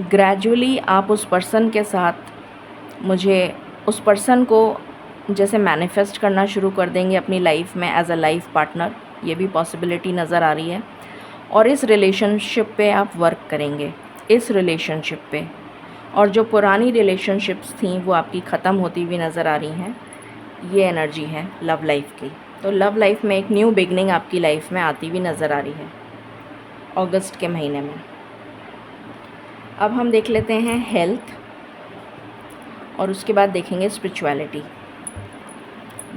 ग्रेजुअली आप उस पर्सन के साथ, मुझे उस पर्सन को जैसे मैनिफेस्ट करना शुरू कर देंगे अपनी लाइफ में एज अ लाइफ पार्टनर, ये भी पॉसिबिलिटी नज़र आ रही है। और इस रिलेशनशिप पे आप वर्क करेंगे, इस रिलेशनशिप पे। और जो पुरानी रिलेशनशिप्स थी वो आपकी ख़त्म होती हुई नज़र आ रही हैं। ये एनर्जी है लव लाइफ की। तो लव लाइफ में एक न्यू बिगनिंग आपकी लाइफ में आती हुई नज़र आ रही है अगस्त के महीने में। अब हम देख लेते हैं हेल्थ, और उसके बाद देखेंगे स्पिरिचुअलिटी।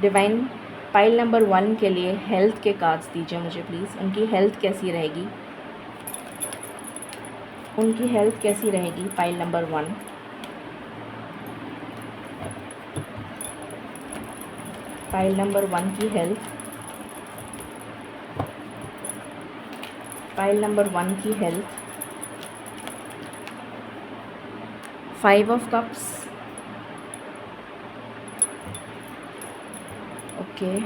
डिवाइन पाइल नंबर 1 के लिए हेल्थ के कार्ड्स दीजिए मुझे प्लीज़। उनकी हेल्थ कैसी रहेगी, उनकी हेल्थ कैसी रहेगी पाइल नंबर 1। पाइल नंबर 1 की हेल्थ, पाइल नंबर 1 की health. 5 of cups, okay.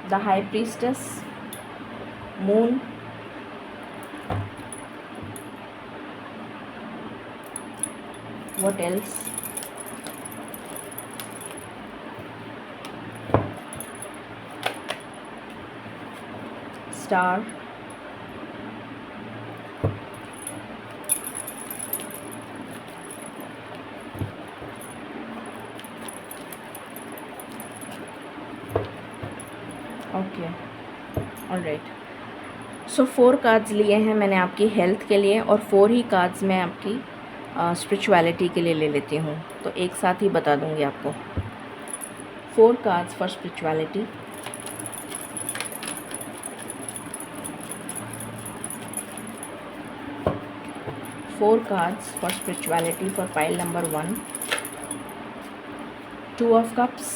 The high priestess, moon, what else, star, okay, alright. So 4 cards लिए हैं मैंने आपकी हेल्थ के लिए, और 4 ही कार्ड्स मैं आपकी स्पिरिचुअलिटी के लिए ले लेती हूँ, तो एक साथ ही बता दूँगी आपको। 4 cards for spirituality. Four cards for spirituality for pile number 1. 2 of cups,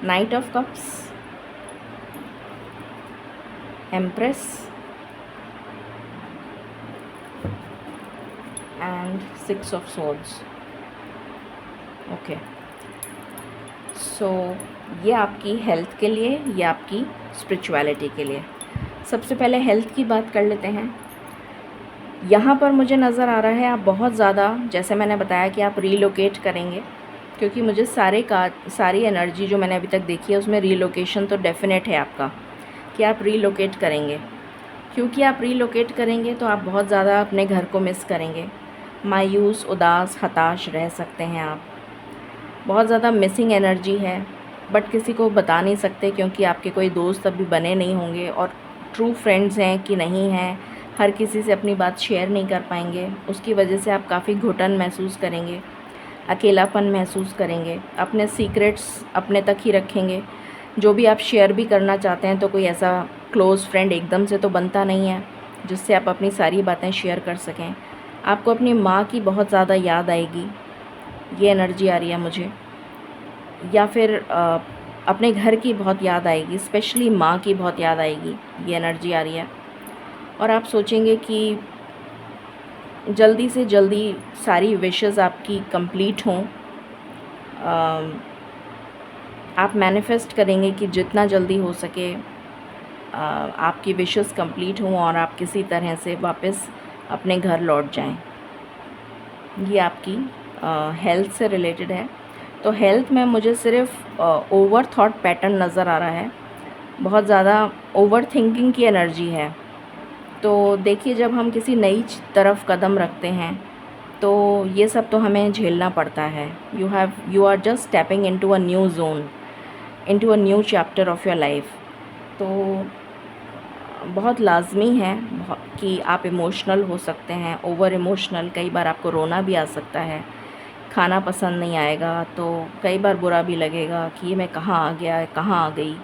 Knight of cups, Empress, and 6 of swords. Okay, सो ये आपकी हेल्थ के लिए, ये आपकी स्पिरिचुअलिटी के लिए। सबसे पहले हेल्थ की बात कर लेते हैं। यहाँ पर मुझे नज़र आ रहा है आप बहुत ज़्यादा, जैसे मैंने बताया कि आप रीलोकेट करेंगे, क्योंकि मुझे सारी एनर्जी जो मैंने अभी तक देखी है उसमें रीलोकेशन तो डेफिनेट है आपका, कि आप रीलोकेट करेंगे। क्योंकि आप रीलोकेट करेंगे तो आप बहुत ज़्यादा अपने घर को मिस करेंगे, मायूस, उदास, हताश रह सकते हैं आप। बहुत ज़्यादा मिसिंग एनर्जी है, बट किसी को बता नहीं सकते क्योंकि आपके कोई दोस्त अभी बने नहीं होंगे और ट्रू फ्रेंड्स हैं कि नहीं हैं, हर किसी से अपनी बात शेयर नहीं कर पाएंगे। उसकी वजह से आप काफ़ी घुटन महसूस करेंगे, अकेलापन महसूस करेंगे, अपने सीक्रेट्स अपने तक ही रखेंगे। जो भी आप शेयर भी करना चाहते हैं तो कोई ऐसा क्लोज़ फ्रेंड एकदम से तो बनता नहीं है जिससे आप अपनी सारी बातें शेयर कर सकें। आपको अपनी माँ की बहुत ज़्यादा याद आएगी, ये एनर्जी आ रही है मुझे, या फिर अपने घर की बहुत याद आएगी, स्पेशली माँ की बहुत याद आएगी, ये एनर्जी आ रही है। और आप सोचेंगे कि जल्दी से जल्दी सारी विशेस आपकी कंप्लीट हों। आप मैनिफेस्ट करेंगे कि जितना जल्दी हो सके आपकी विशेस कंप्लीट हों और आप किसी तरह से वापस अपने घर लौट जाएं। ये आपकी हेल्थ से रिलेटेड है। तो हेल्थ में मुझे सिर्फ ओवर थॉट पैटर्न नज़र आ रहा है, बहुत ज़्यादा ओवर थिंकिंग की एनर्जी है। तो देखिए, जब हम किसी नई तरफ कदम रखते हैं तो ये सब तो हमें झेलना पड़ता है। You are just stepping into a new zone, into a new chapter of your life. तो बहुत लाजमी है कि आप इमोशनल हो सकते हैं, ओवर इमोशनल। कई बार आपको रोना भी आ सकता है, खाना पसंद नहीं आएगा, तो कई बार बुरा भी लगेगा कि ये मैं कहाँ आ गया, कहाँ आ गई।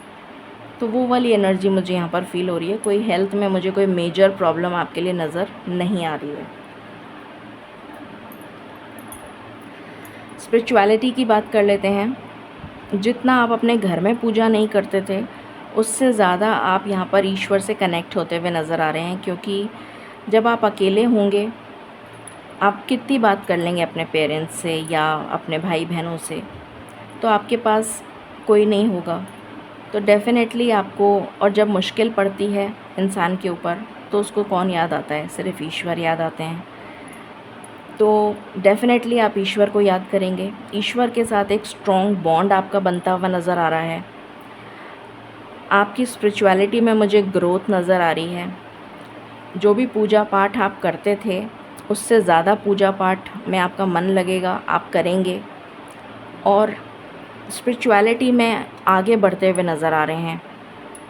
तो वो वाली एनर्जी मुझे यहाँ पर फ़ील हो रही है। कोई हेल्थ में मुझे कोई मेजर प्रॉब्लम आपके लिए नज़र नहीं आ रही है। स्पिरिचुअलिटी की बात कर लेते हैं। जितना आप अपने घर में पूजा नहीं करते थे, उससे ज़्यादा आप यहाँ पर ईश्वर से कनेक्ट होते हुए नज़र आ रहे हैं, क्योंकि जब आप अकेले होंगे, आप कितनी बात कर लेंगे अपने पेरेंट्स से या अपने भाई बहनों से, तो आपके पास कोई नहीं होगा। तो डेफ़िनेटली आपको, और जब मुश्किल पड़ती है इंसान के ऊपर तो उसको कौन याद आता है? सिर्फ़ ईश्वर याद आते हैं। तो डेफ़िनेटली आप ईश्वर को याद करेंगे। ईश्वर के साथ एक स्ट्रॉन्ग बॉन्ड आपका बनता हुआ नज़र आ रहा है। आपकी स्पिरिचुअलिटी में मुझे ग्रोथ नज़र आ रही है। जो भी पूजा पाठ आप करते थे, उससे ज़्यादा पूजा पाठ में आपका मन लगेगा, आप करेंगे और स्पिरिचुअलिटी में आगे बढ़ते हुए नज़र आ रहे हैं।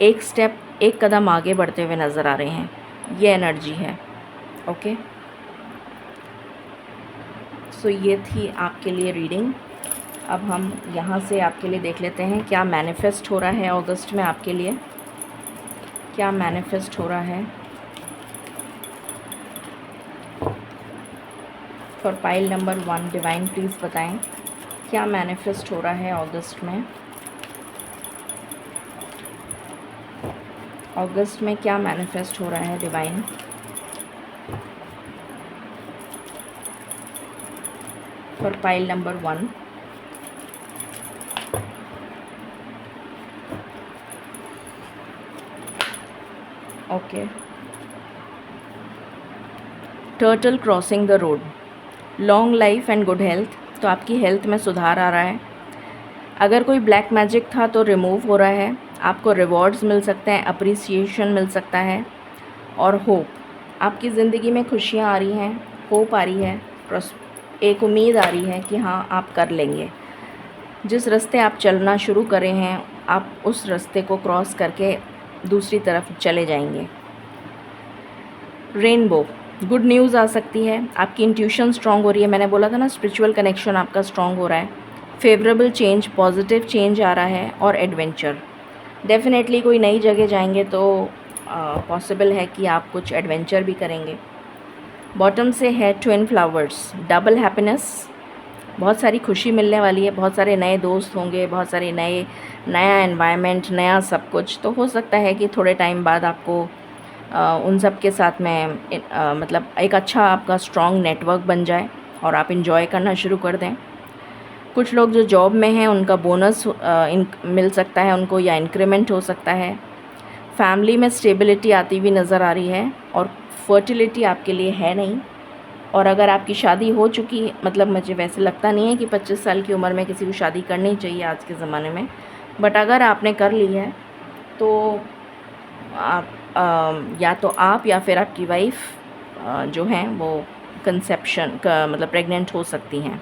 एक स्टेप, एक कदम आगे बढ़ते हुए नज़र आ रहे हैं। ये एनर्जी है। ओके, सो ये थी आपके लिए रीडिंग। अब हम यहाँ से आपके लिए देख लेते हैं क्या मैनिफेस्ट हो रहा है अगस्त में आपके लिए। क्या मैनिफेस्ट हो रहा है for pile number 1। Divine please बताएं क्या मैनिफेस्ट हो रहा है अगस्त में। अगस्त में क्या मैनिफेस्ट हो रहा है divine. For pile number 1। Okay, turtle crossing the road, long life and good health. तो आपकी हेल्थ में सुधार आ रहा है। अगर कोई ब्लैक मैजिक था तो रिमूव हो रहा है। आपको रिवॉर्ड्स मिल सकते हैं, अप्रिसिएशन मिल सकता है और होप। आपकी ज़िंदगी में खुशियाँ आ रही हैं, होप आ रही है, एक उम्मीद आ रही है कि हाँ आप कर लेंगे। जिस रास्ते आप चलना शुरू करें हैं, आप उस रास्ते को क्रॉस करके दूसरी तरफ चले जाएंगे। रेनबो, गुड न्यूज़ आ सकती है। आपकी इंट्यूशन स्ट्रांग हो रही है। मैंने बोला था ना, स्पिरिचुअल कनेक्शन आपका स्ट्रांग हो रहा है। फेवरेबल चेंज, पॉजिटिव चेंज आ रहा है और एडवेंचर। डेफिनेटली कोई नई जगह जाएंगे तो पॉसिबल है कि आप कुछ एडवेंचर भी करेंगे। बॉटम से है ट्विन फ्लावर्स, डबल हैप्पीनेस, बहुत सारी खुशी मिलने वाली है। बहुत सारे नए दोस्त होंगे, बहुत सारे नया एनवायरनमेंट, नया सब कुछ। तो हो सकता है कि थोड़े टाइम बाद आपको उन सब के साथ में मतलब एक अच्छा आपका स्ट्रॉन्ग नेटवर्क बन जाए और आप इन्जॉय करना शुरू कर दें। कुछ लोग जो जॉब में हैं उनका बोनस मिल सकता है उनको, या इंक्रीमेंट हो सकता है। फैमिली में स्टेबिलिटी आती हुई नज़र आ रही है और फर्टिलिटी आपके लिए है नहीं। और अगर आपकी शादी हो चुकी, मतलब मुझे वैसे लगता नहीं है कि 25 साल की उम्र में किसी को शादी करनी चाहिए आज के ज़माने में, बट अगर आपने कर ली है तो आप या तो आप या फिर आपकी वाइफ जो हैं वो कंसेप्शन का मतलब प्रेग्नेंट हो सकती हैं।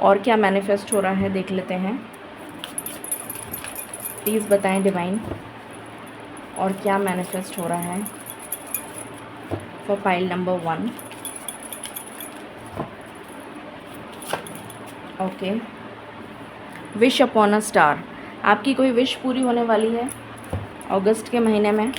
और क्या मैनिफेस्ट हो रहा है देख लेते हैं। प्लीज़ बताएं डिवाइन, और क्या मैनिफेस्ट हो रहा है for pile number 1। Okay, wish upon a star. आपकी कोई विश पूरी होने वाली है अगस्त के महीने में।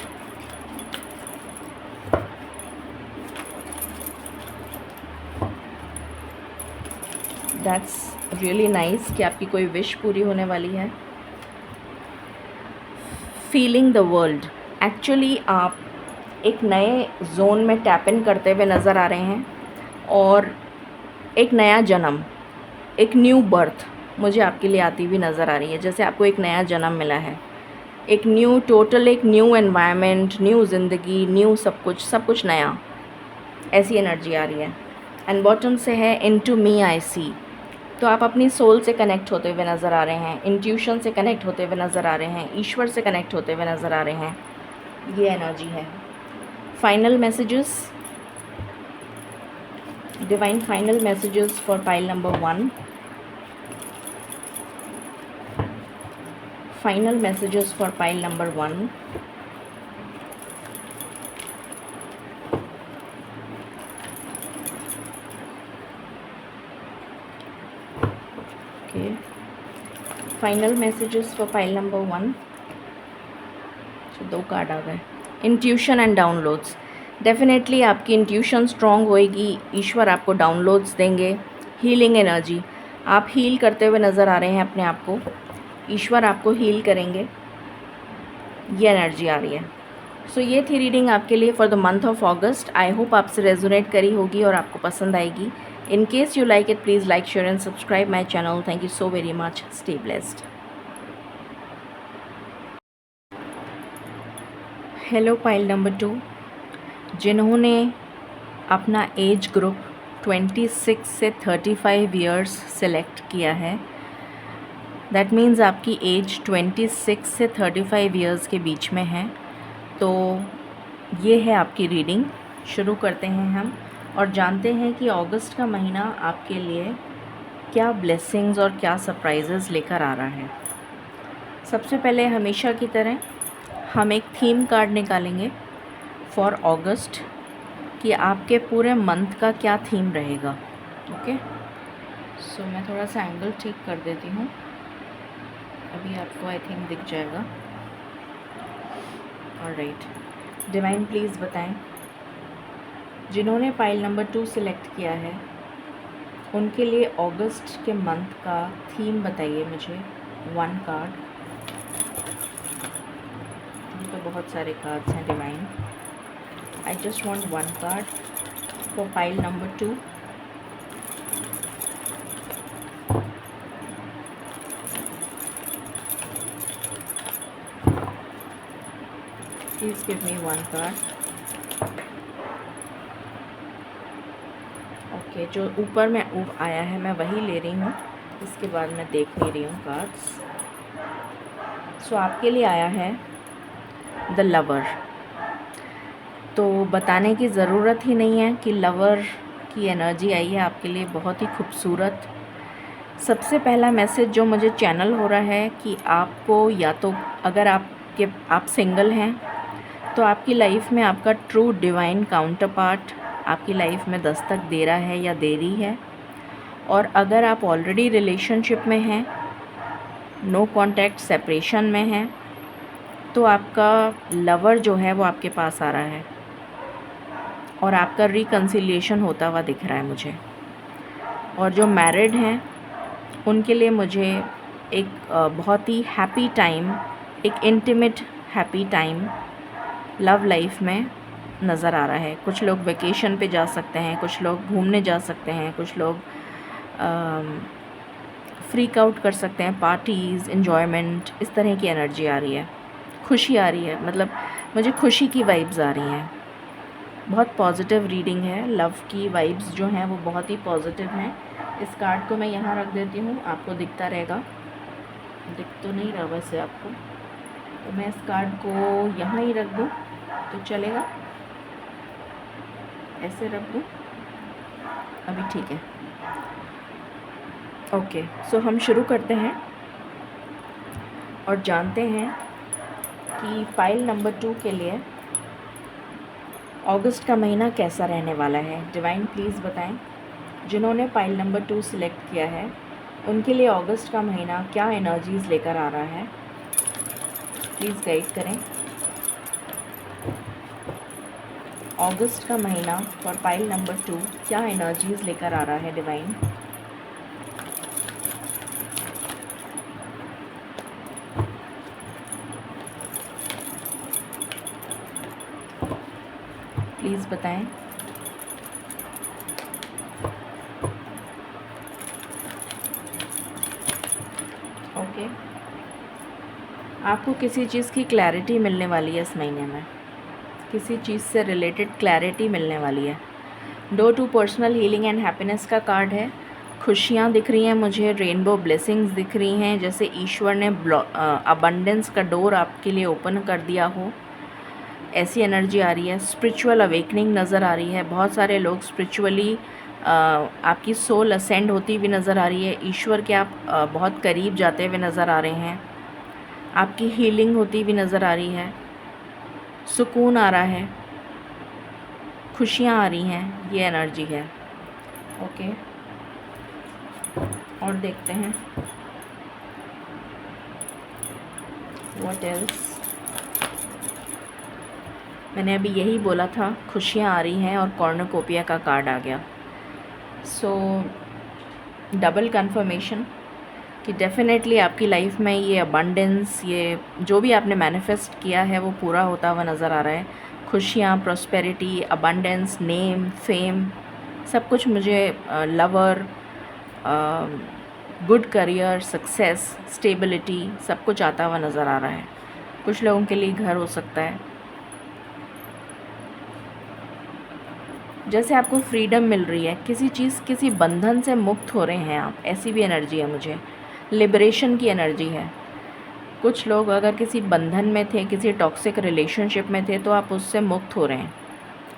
दैट्स रियली नाइस कि आपकी कोई विश पूरी होने वाली है। Feeling the world. एक्चुअली आप एक नए जोन में टैप इन करते हुए नज़र आ रहे हैं, और एक नया जन्म, एक न्यू बर्थ मुझे आपके लिए आती हुई नज़र आ रही है। जैसे आपको एक नया जन्म मिला है, एक न्यू टोटल, एक न्यू एनवायरनमेंट, न्यू ज़िंदगी, न्यू सब कुछ नया, ऐसी एनर्जी आ रही है। एंड बॉटम से है इनटू मी आई सी। तो आप अपनी सोल से कनेक्ट होते हुए नज़र आ रहे हैं, इंट्यूशन से कनेक्ट होते हुए नज़र आ रहे हैं, ईश्वर से कनेक्ट होते हुए नज़र आ रहे हैं। ये एनर्जी है। Final messages divine, final messages for pile number 1। Final messages for pile number 1। Okay, final messages for pile number 1। तो 2 कार्ड आ गए। Intuition and downloads. डेफिनेटली आपकी इंट्यूशन स्ट्रॉन्ग होएगी, ईश्वर आपको डाउनलोड्स देंगे। हीलिंग एनर्जी, आप हील करते हुए नज़र आ रहे हैं अपने आप को, ईश्वर आपको हील करेंगे, ये एनर्जी आ रही है। सो ये थी रीडिंग आपके लिए for the month of August. I hope आपसे रेजोनेट करी होगी और आपको पसंद आएगी। In case you like it, please like, share and subscribe my channel. Thank you so very much. Stay blessed. Hello pile number 2, जिन्होंने अपना एज ग्रुप 26 से 35 इयर्स सेलेक्ट किया है, दैट मीन्स आपकी एज 26 से 35 इयर्स के बीच में है। तो ये है आपकी रीडिंग। शुरू करते हैं हम और जानते हैं कि अगस्त का महीना आपके लिए क्या ब्लेसिंग्स और क्या सरप्राइजेज़ लेकर आ रहा है। सबसे पहले हमेशा की तरह हम एक थीम कार्ड निकालेंगे फॉर अगस्त कि आपके पूरे मंथ का क्या थीम रहेगा। ओके, सो मैं थोड़ा सा एंगल ठीक कर देती हूँ, अभी आपको आई थिंक दिख जाएगा। ऑलराइट, डिवाइन प्लीज़ बताएं, जिन्होंने पाइल नंबर 2 सिलेक्ट किया है उनके लिए अगस्त के मंथ का थीम बताइए मुझे। 1 कार्ड, ये तो बहुत सारे कार्ड्स हैं divine. I just want 1 card for pile number 2। Please give me 1 card. Okay, जो ऊपर में आया है मैं वही ले रही हूँ, इसके बाद मैं देख नहीं रही हूँ कार्ड्स। सो आपके लिए आया है द लवर। तो बताने की ज़रूरत ही नहीं है कि लवर की एनर्जी आई है आपके लिए, बहुत ही खूबसूरत। सबसे पहला मैसेज जो मुझे चैनल हो रहा है कि आपको, या तो अगर आप सिंगल हैं तो आपकी लाइफ में आपका ट्रू डिवाइन काउंटर पार्ट आपकी लाइफ में दस्तक दे रहा है या दे रही है। और अगर आप ऑलरेडी रिलेशनशिप में हैं, नो कांटेक्ट, सेपरेशन में हैं, तो आपका लवर जो है वो आपके पास आ रहा है और आपका रिकन्सिलिएशन होता हुआ दिख रहा है मुझे। और जो मैरिड हैं उनके लिए मुझे एक बहुत ही हैप्पी टाइम, एक intimate happy time love life में नज़र आ रहा है। कुछ लोग वेकेशन पे जा सकते हैं, कुछ लोग घूमने जा सकते हैं, कुछ लोग फ्रीक आउट कर सकते हैं, पार्टीज़, एन्जॉयमेंट, इस तरह की एनर्जी आ रही है। खुशी आ रही है, मतलब मुझे खुशी की वाइब्स आ रही हैं। बहुत पॉजिटिव रीडिंग है, लव की वाइब्स जो हैं वो बहुत ही पॉजिटिव हैं। इस कार्ड को मैं यहाँ रख देती हूँ, आपको दिखता रहेगा। दिख तो नहीं रहा वैसे आपको, तो मैं इस कार्ड को यहाँ ही रख दूँ तो चलेगा, ऐसे रख दूँ, अभी ठीक है। ओके, सो हम शुरू करते हैं और जानते हैं कि फाइल नंबर 2 के लिए अगस्त का महीना कैसा रहने वाला है। डिवाइन प्लीज़ बताएं, जिन्होंने फाइल नंबर 2 सिलेक्ट किया है उनके लिए अगस्त का महीना क्या एनर्जीज़ लेकर आ रहा है, प्लीज़ गाइड करें। अगस्त का महीना फॉर फाइल नंबर 2 क्या एनर्जीज़ लेकर आ रहा है डिवाइन। प्लीज़ बताएं। ओके, आपको किसी चीज़ की क्लैरिटी मिलने वाली है इस महीने में, किसी चीज़ से रिलेटेड क्लैरिटी मिलने वाली है। Door to personal healing and happiness का कार्ड है। खुशियाँ दिख रही हैं मुझे, रेनबो ब्लेसिंग्स दिख रही हैं, जैसे ईश्वर ने अबंडेंस का डोर आपके लिए ओपन कर दिया हो, ऐसी एनर्जी आ रही है। स्पिरिचुअल अवेकनिंग नज़र आ रही है। बहुत सारे लोग स्पिरिचुअली आपकी सोल असेंड होती हुई नज़र आ रही है। ईश्वर के आप बहुत करीब जाते हुए नज़र आ रहे हैं। आपकी हीलिंग होती हुई नज़र आ रही है। सुकून आ रहा है, खुशियाँ आ रही हैं, ये एनर्जी है। ओके, और देखते हैं व्हाट एल्स। मैंने अभी यही बोला था, खुशियाँ आ रही हैं और कॉर्नोकोपिया का कार्ड आ गया। सो डबल कंफर्मेशन कि डेफिनेटली आपकी लाइफ में ये अबंडेंस, ये जो भी आपने मैनिफेस्ट किया है वो पूरा होता हुआ नज़र आ रहा है। खुशियाँ, प्रॉस्पेरिटी, अबंडेंस, नेम, फेम, सब कुछ मुझे lover, good career, success, stability, सब कुछ आता हुआ नज़र आ रहा है। कुछ लोगों के लिए घर हो सकता है, जैसे आपको फ्रीडम मिल रही है, किसी चीज़, किसी बंधन से मुक्त हो रहे हैं आप, ऐसी भी एनर्जी है मुझे। लिबरेशन की एनर्जी है। कुछ लोग अगर किसी बंधन में थे, किसी टॉक्सिक रिलेशनशिप में थे, तो आप उससे मुक्त हो रहे हैं,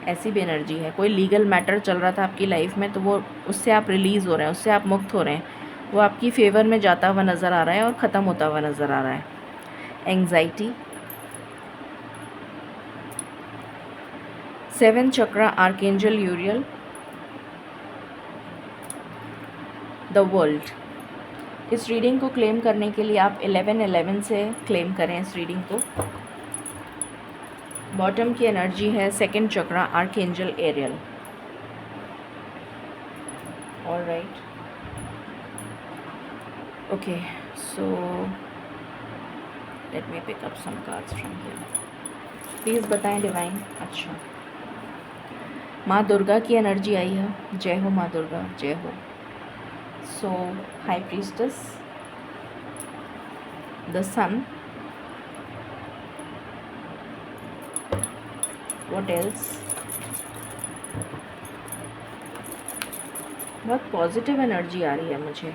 ऐसी भी एनर्जी है। कोई लीगल मैटर चल रहा था आपकी लाइफ में, तो वो उससे आप रिलीज़ हो रहे हैं, उससे आप मुक्त हो रहे हैं, वो आपकी फेवर में जाता हुआ नज़र आ रहा है और ख़त्म होता हुआ नज़र आ रहा है। Anxiety, 7 chakra, archangel यूरियल, the world. इस रीडिंग को क्लेम करने के लिए आप 1111 से क्लेम करें इस रीडिंग को। बॉटम की एनर्जी है 2nd chakra, archangel Ariel. All right, okay, so let me pick up some cards from here. Please बताएं डिवाइन। अच्छा, माँ दुर्गा की एनर्जी आई है। जय हो माँ दुर्गा, जय हो। So high priestess, the sun, what else. बहुत पॉजिटिव एनर्जी आ रही है मुझे।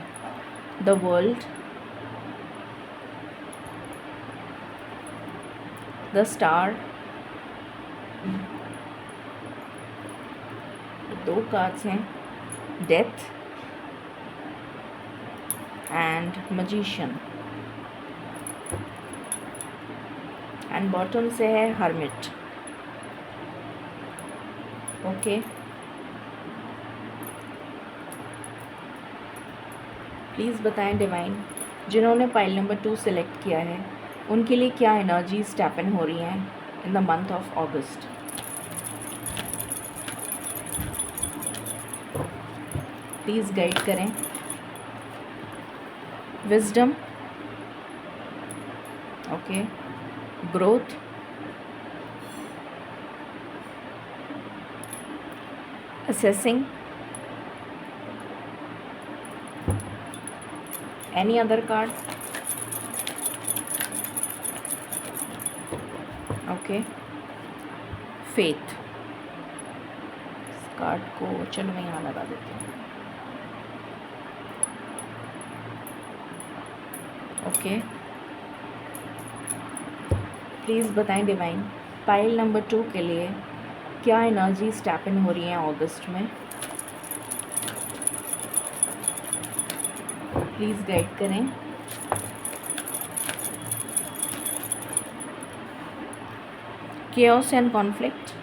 The world, the star, 2 cards हैं, death and magician, and bottom से है हर्मिट। ओके, प्लीज़ बताएं डिवाइन, जिन्होंने फाइल नंबर 2 सिलेक्ट किया है उनके लिए क्या एनर्जीज टैप इन हो रही हैं in the month of August. Please guide करें। Wisdom, okay, growth, assessing, any other card, okay, faith। इस कार्ड को चलो मैं यहाँ लगा देती हूँ। ओके, प्लीज़ बताएं डिवाइन, पाइल नंबर 2 के लिए क्या एनर्जी स्टैप इन हो रही हैं अगस्त में। प्लीज़ गाइड करें। chaos and conflict,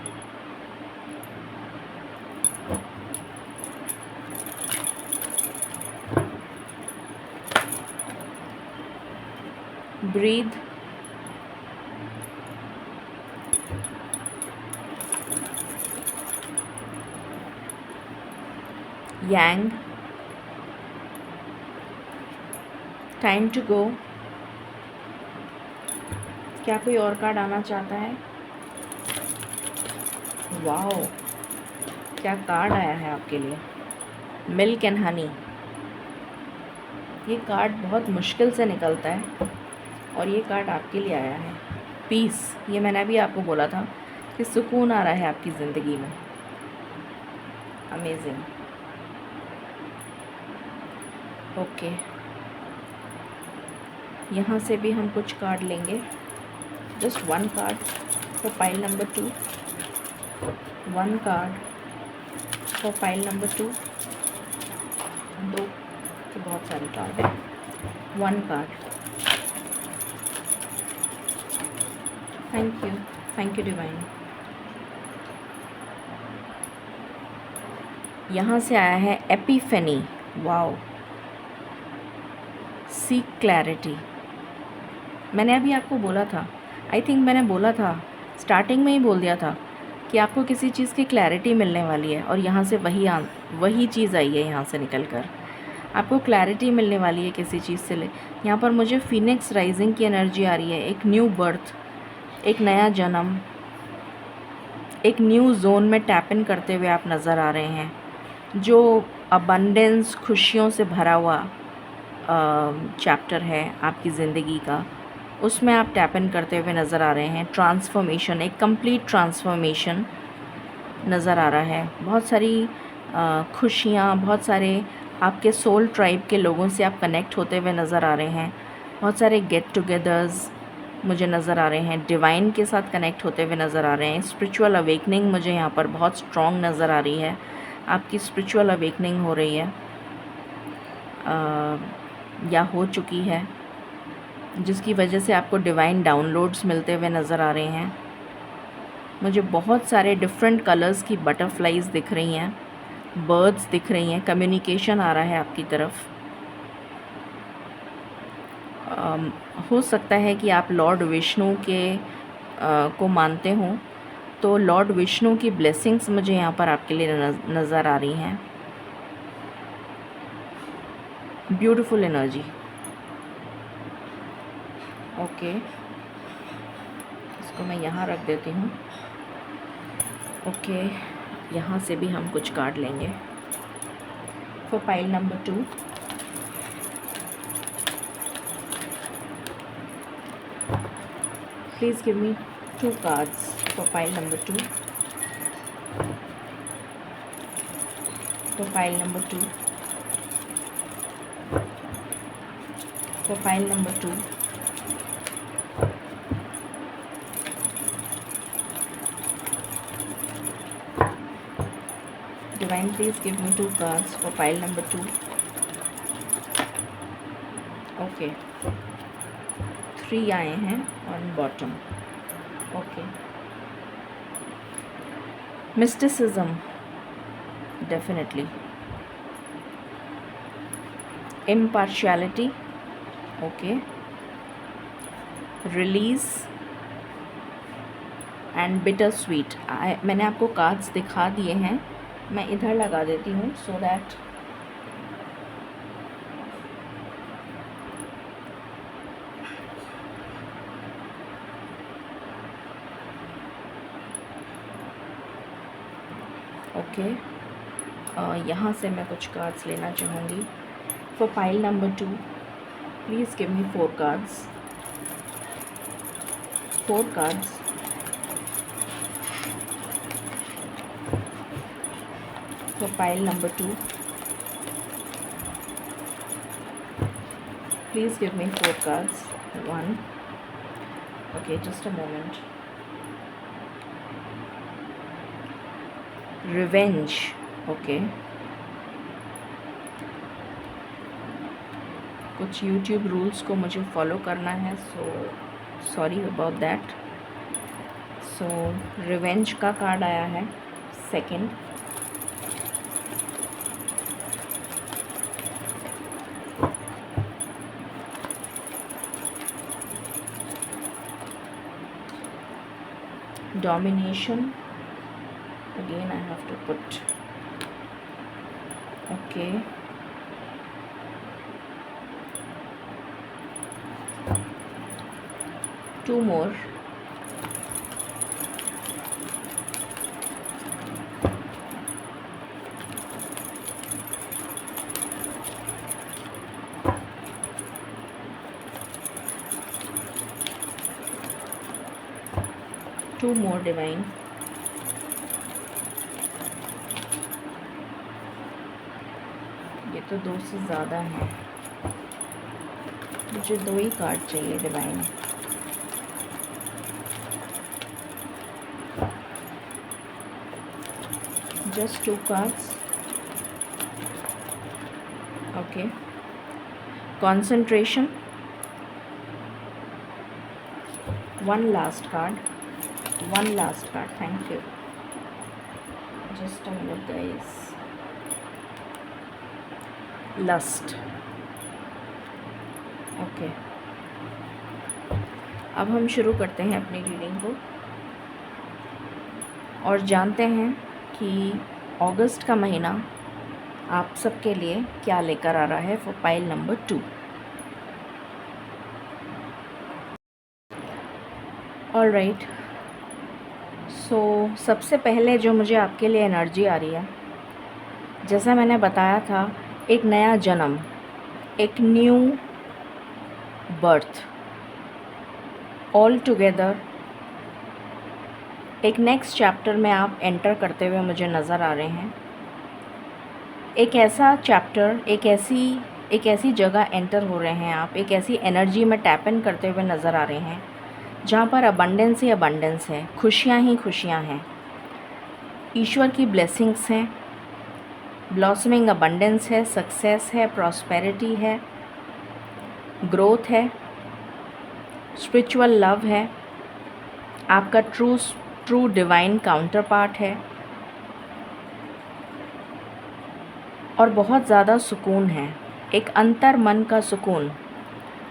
breathe, yang, time to go. क्या कोई और कार्ड आना चाहता है? वाओ, क्या कार्ड आया है आपके लिए, मिल्क एंड हनी। ये कार्ड बहुत मुश्किल से निकलता है और ये कार्ड आपके लिए आया है, पीस। ये मैंने अभी आपको बोला था कि सुकून आ रहा है आपकी ज़िंदगी में। अमेजिंग। ओके, यहाँ से भी हम कुछ कार्ड लेंगे, just one card for pile number 2, one card for pile number 2। दो तो बहुत सारे कार्ड हैं, one card. Thank you divine. यहाँ से आया है एपिफेनी। Wow, seek clarity. मैंने अभी आपको बोला था, आई थिंक मैंने बोला था, स्टार्टिंग में ही बोल दिया था कि आपको किसी चीज़ की क्लैरिटी मिलने वाली है और यहाँ से वही चीज़ आई है। यहाँ से निकल कर आपको क्लैरिटी मिलने वाली है किसी चीज़ से। यहाँ पर मुझे फीनिक्स राइजिंग की एनर्जी आ रही है, एक न्यू बर्थ, एक नया जन्म, एक न्यू जोन में टैप इन करते हुए आप नज़र आ रहे हैं। जो अबंडेंस, खुशियों से भरा हुआ चैप्टर है आपकी ज़िंदगी का, उसमें आप टैप इन करते हुए नज़र आ रहे हैं। ट्रांसफॉर्मेशन, एक कंप्लीट ट्रांसफॉर्मेशन नज़र आ रहा है। बहुत सारी खुशियाँ, बहुत सारे आपके सोल ट्राइब के लोगों से आप कनेक्ट होते हुए नज़र आ रहे हैं। बहुत सारे गेट टुगेदर्स मुझे नज़र आ रहे हैं, डिवाइन के साथ कनेक्ट होते हुए नज़र आ रहे हैं। स्पिरिचुअल अवेकनिंग मुझे यहाँ पर बहुत स्ट्रॉन्ग नज़र आ रही है। आपकी स्पिरिचुअल अवेकनिंग हो रही है या हो चुकी है, जिसकी वजह से आपको डिवाइन डाउनलोड्स मिलते हुए नज़र आ रहे हैं। मुझे बहुत सारे डिफरेंट कलर्स की बटरफ्लाइज दिख रही हैं, बर्ड्स दिख रही हैं, कम्युनिकेशन आ रहा है आपकी तरफ। हो सकता है कि आप लॉर्ड विष्णु को मानते हों, तो लॉर्ड विष्णु की ब्लेसिंग्स मुझे यहाँ पर आपके लिए नज़र आ रही हैं। Beautiful energy. ओके, इसको मैं यहाँ रख देती हूँ। ओके, यहाँ से भी हम कुछ कार्ड लेंगे for pile number 2। Please give me 2 cards for pile number 2, for pile number 2, for pile number 2। Divine, please give me 2 cards for pile number 2. Okay, 3 आए हैं on bottom. Okay, mysticism, definitely. Impartiality, okay. Release and bittersweet. मैंने आपको cards दिखा दिए हैं, मैं इधर लगा देती हूँ सो दैट ओके। यहाँ से मैं कुछ कार्ड्स लेना चाहूँगी for pile number 2। Please give me 4 cards, 4 cards for pile number 2. Please give me 4 cards. 1. Okay, just a moment. Revenge. Okay. कुछ यूट्यूब रूल्स को मुझे फॉलो करना है, so sorry about that. So revenge का card आया है second. Domination, again I have to put, okay, two more, two more divine, ये तो दो से ज़्यादा है, मुझे दो ही कार्ड चाहिए divine. Just two cards, okay. Concentration, one last card, thank you. Just a minute guys. Lust, okay. अब हम शुरू करते हैं अपनी रीडिंग को और जानते हैं कि अगस्त का महीना आप सबके लिए क्या लेकर आ रहा है for pile number 2। All right, so सबसे पहले जो मुझे आपके लिए एनर्जी आ रही है, जैसा मैंने बताया था, एक नया जन्म, एक न्यू बर्थ, ऑल टुगेदर एक नेक्स्ट चैप्टर में आप एंटर करते हुए मुझे नज़र आ रहे हैं। एक ऐसा चैप्टर, एक ऐसी जगह एंटर हो रहे हैं आप, एक ऐसी एनर्जी में टैप इन करते हुए नज़र आ रहे हैं जहाँ पर अबंडेंस ही अबंडेंस है, खुशियाँ ही खुशियाँ हैं, ईश्वर की ब्लेसिंग्स हैं, ब्लॉसमिंग अबंडेंस है, सक्सेस है, प्रॉस्पेरिटी है, ग्रोथ है, स्पिरिचुअल लव है, आपका ट्रू डिवाइन काउंटर पार्ट है और बहुत ज़्यादा सुकून है, एक अंतर मन का सुकून।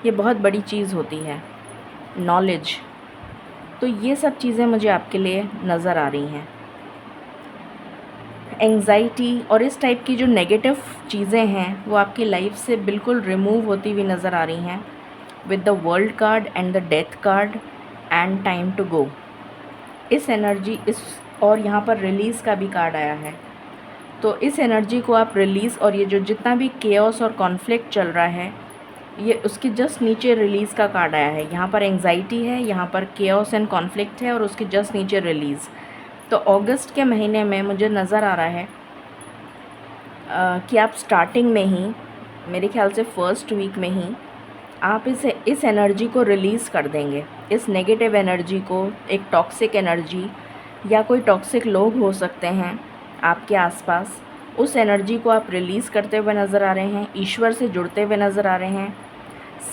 ये बहुत बड़ी चीज़ होती है, नॉलेज। तो ये सब चीज़ें मुझे आपके लिए नज़र आ रही हैं। एंग्जाइटी और इस टाइप की जो नेगेटिव चीज़ें हैं वो आपकी लाइफ से बिल्कुल रिमूव होती हुई नज़र आ रही हैं with the world card and the death card and time to go. इस एनर्जी और यहाँ पर रिलीज़ का भी कार्ड आया है, तो इस एनर्जी को आप रिलीज़, और ये जो जितना भी केओस और कॉन्फ्लिक्ट चल रहा है, ये उसके जस्ट नीचे रिलीज़ का कार्ड आया है। यहाँ पर एंग्जाइटी है, यहाँ पर केओस एंड कॉन्फ्लिक्ट है और उसके जस्ट नीचे रिलीज़। तो अगस्त के महीने में मुझे नज़र आ रहा है कि आप स्टार्टिंग में ही, मेरे ख्याल से फर्स्ट वीक में ही, आप इस एनर्जी को रिलीज़ कर देंगे, इस नेगेटिव एनर्जी को, एक टॉक्सिक एनर्जी या कोई टॉक्सिक लोग हो सकते हैं आपके आसपास, उस एनर्जी को आप रिलीज़ करते हुए नज़र आ रहे हैं, ईश्वर से जुड़ते हुए नज़र आ रहे हैं,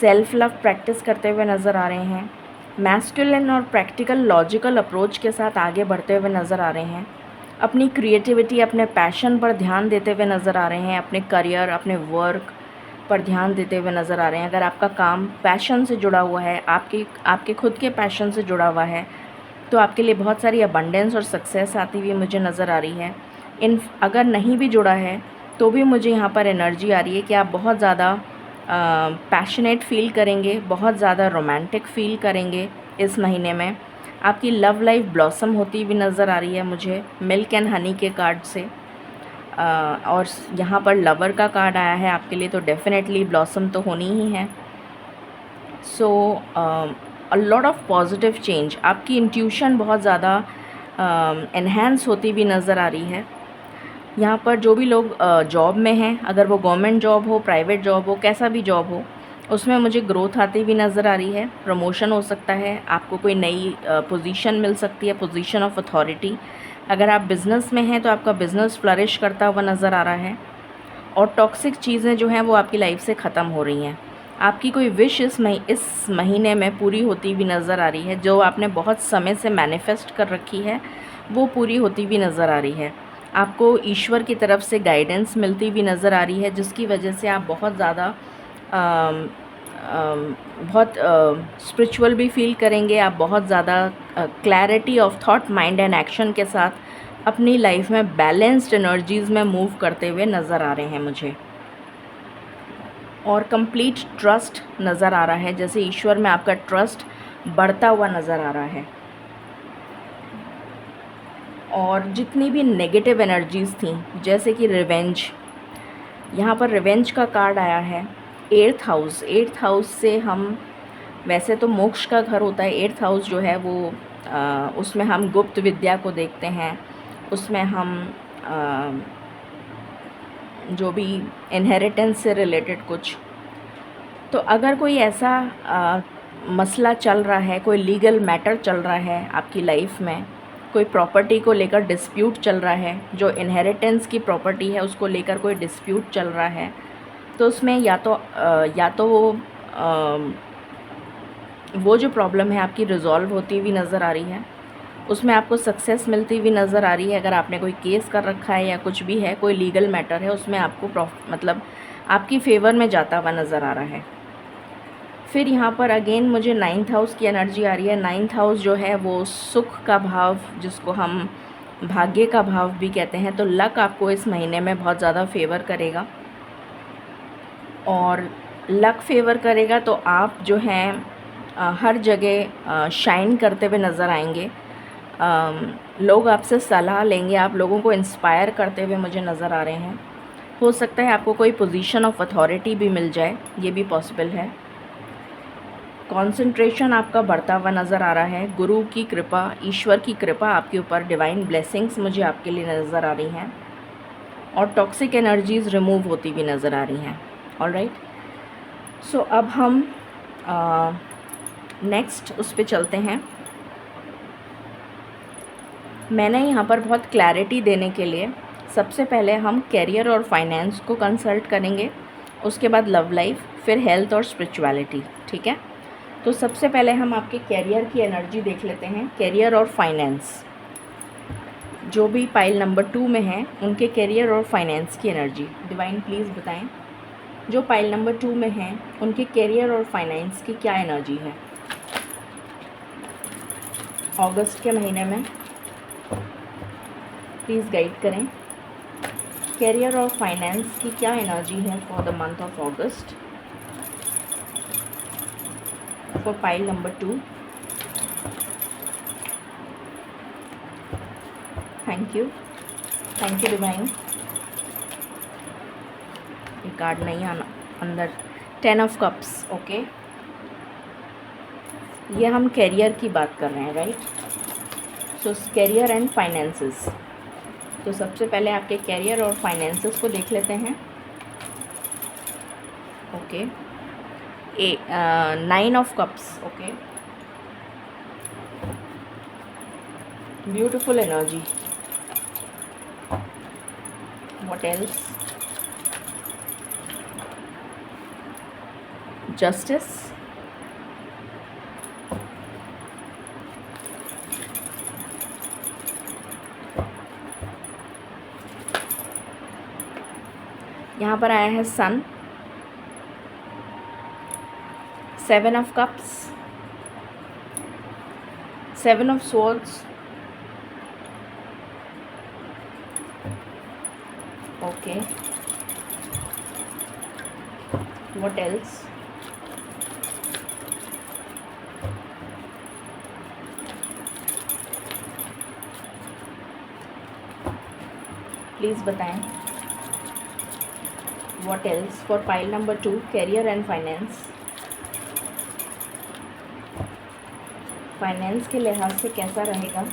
सेल्फ लव प्रैक्टिस करते हुए नज़र आ रहे हैं, मैस्कुलिन और प्रैक्टिकल लॉजिकल अप्रोच के साथ आगे बढ़ते हुए नज़र आ रहे हैं, अपनी क्रिएटिविटी, अपने पैशन पर ध्यान देते हुए नज़र आ रहे हैं, अपने करियर, अपने वर्क पर ध्यान देते हुए नज़र आ रहे हैं। अगर आपका काम पैशन से जुड़ा हुआ है, आपके खुद के पैशन से जुड़ा हुआ है, तो आपके लिए बहुत सारी अबंडेंस और सक्सेस आती हुई मुझे नज़र आ रही है। अगर नहीं भी जुड़ा है तो भी मुझे यहाँ पर एनर्जी आ रही है कि आप बहुत ज़्यादा पैशनेट फील करेंगे, बहुत ज़्यादा रोमांटिक फील करेंगे इस महीने में। आपकी लव लाइफ ब्लॉसम होती हुई नज़र आ रही है मुझे मिल्क एंड हनी के कार्ड से। और यहाँ पर लवर का कार्ड आया है आपके लिए, तो डेफिनेटली ब्लॉसम तो होनी ही है। So a lot of positive change, आपकी इंट्यूशन बहुत ज़्यादा एनहेंस होती हुई नज़र आ रही है। यहाँ पर जो भी लोग जॉब में हैं, अगर वो गवर्नमेंट जॉब हो, प्राइवेट जॉब हो, कैसा भी जॉब हो, उसमें मुझे ग्रोथ आती हुई नज़र आ रही है। प्रमोशन हो सकता है, आपको कोई नई पोजीशन मिल सकती है, पोजीशन ऑफ अथॉरिटी। अगर आप बिज़नेस में हैं तो आपका बिज़नेस फ्लरिश करता हुआ नज़र आ रहा है और टॉक्सिक चीज़ें जो हैं वो आपकी लाइफ से ख़त्म हो रही हैं। आपकी कोई विश इस महीने में पूरी होती हुई नज़र आ रही है। जो आपने बहुत समय से मैनिफेस्ट कर रखी है वो पूरी होती हुई नज़र आ रही है। आपको ईश्वर की तरफ से गाइडेंस मिलती हुई नज़र आ रही है, जिसकी वजह से आप बहुत ज़्यादा बहुत स्पिरिचुअल भी फील करेंगे। आप बहुत ज़्यादा clarity of thought, mind and action के साथ अपनी लाइफ में बैलेंस्ड एनर्जीज़ में मूव करते हुए नज़र आ रहे हैं मुझे। और कंप्लीट ट्रस्ट नज़र आ रहा है, जैसे ईश्वर में आपका ट्रस्ट बढ़ता हुआ नज़र आ रहा है। और जितनी भी नेगेटिव एनर्जीज़ थी, जैसे कि रिवेंज, यहाँ पर रिवेंज का कार्ड आया है। एट्थ हाउस से हम, वैसे तो मोक्ष का घर होता है एट्थ हाउस जो है वो, उसमें हम गुप्त विद्या को देखते हैं, उसमें हम जो भी इनहेरिटेंस से रिलेटेड कुछ। तो अगर कोई ऐसा मसला चल रहा है, कोई लीगल मैटर चल रहा है आपकी लाइफ में, कोई प्रॉपर्टी को लेकर डिस्प्यूट चल रहा है, जो इनहेरिटेंस की प्रॉपर्टी है उसको लेकर कोई डिस्प्यूट चल रहा है, तो उसमें या तो वो जो प्रॉब्लम है आपकी रिज़ॉल्व होती हुई नज़र आ रही है, उसमें आपको सक्सेस मिलती हुई नज़र आ रही है। अगर आपने कोई केस कर रखा है या कुछ भी है, कोई लीगल मैटर है, उसमें आपको मतलब आपकी फेवर में जाता हुआ नज़र आ रहा है। फिर यहाँ पर अगेन मुझे नाइन्थ हाउस की एनर्जी आ रही है। नाइन्थ हाउस जो है वो सुख का भाव, जिसको हम भाग्य का भाव भी कहते हैं। तो लक आपको इस महीने में बहुत ज़्यादा फेवर करेगा, और लक फेवर करेगा तो आप जो हैं हर जगह शाइन करते हुए नज़र आएंगे। लोग आपसे सलाह लेंगे, आप लोगों को इंस्पायर करते हुए मुझे नज़र आ रहे हैं। हो सकता है आपको कोई पोजीशन ऑफ अथॉरिटी भी मिल जाए, ये भी पॉसिबल है। कंसंट्रेशन आपका बढ़ता हुआ नज़र आ रहा है। गुरु की कृपा, ईश्वर की कृपा आपके ऊपर, डिवाइन ब्लेसिंग्स मुझे आपके लिए नज़र आ रही हैं, और टॉक्सिक एनर्जीज़ रिमूव होती हुई नज़र आ रही हैं। ऑलराइट, सो अब हम नेक्स्ट उस पे चलते हैं। मैंने यहाँ पर बहुत क्लैरिटी देने के लिए सबसे पहले हम कैरियर और फाइनेंस को कंसल्ट करेंगे, उसके बाद लव लाइफ, फिर हेल्थ और स्पिरिचुअलिटी। ठीक है, तो सबसे पहले हम आपके कैरियर की एनर्जी देख लेते हैं। कैरियर और फाइनेंस, जो भी पाइल नंबर 2 में हैं उनके कैरियर और फाइनेंस की एनर्जी डिवाइन प्लीज़ बताएं। जो पाइल नंबर 2 में हैं उनके कैरियर और फाइनेंस की क्या एनर्जी है अगस्त के महीने में, प्लीज़ गाइड करें। कैरियर और फाइनेंस की क्या एनर्जी है for the month of August for pile number 2। Thank you divine. ये कार्ड नहीं आना अंदर। 10 ऑफ कप्स, ओके, ये हम कैरियर की बात कर रहे हैं, right. So career and finances, तो सबसे पहले आपके कैरियर और फाइनेंसेस को देख लेते हैं। Okay, 9 of cups, okay, beautiful energy. What else, justice, यहाँ पर आया है sun, 7 of cups, 7 of swords, okay, what else, please बताएं। What else for pile number 2 career and finance. Finance के लिहाज से कैसा रहेगा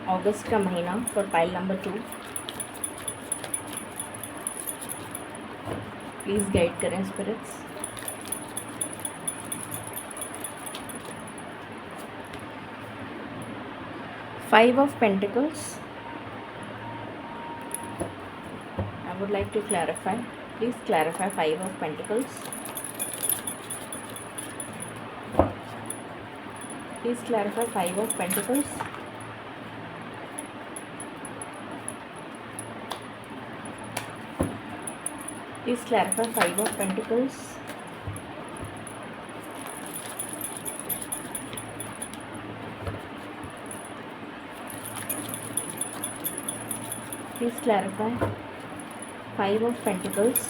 अगस्त का महीना for pile number 2, please guide करें spirits. Five of pentacles, I would like to clarify, please clarify 5 of Pentacles. Please clarify Five of Pentacles. Please clarify Five of Pentacles. Please clarify Five of Pentacles.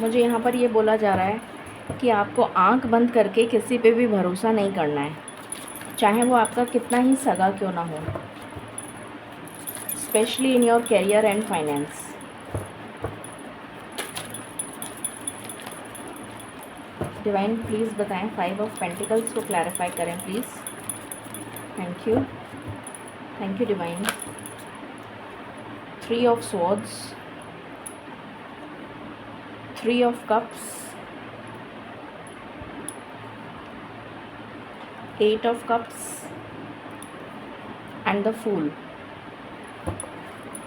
मुझे यहाँ पर ये बोला जा रहा है कि आपको आंख बंद करके किसी पे भी भरोसा नहीं करना है, चाहे वो आपका कितना ही सगा क्यों ना हो, specially in your career and finance. Divine please बताएं, फाइव ऑफ पेंटिकल्स को क्लैरिफाई करें please. Thank you divine. Three of swords, three of cups, eight of cups and the fool.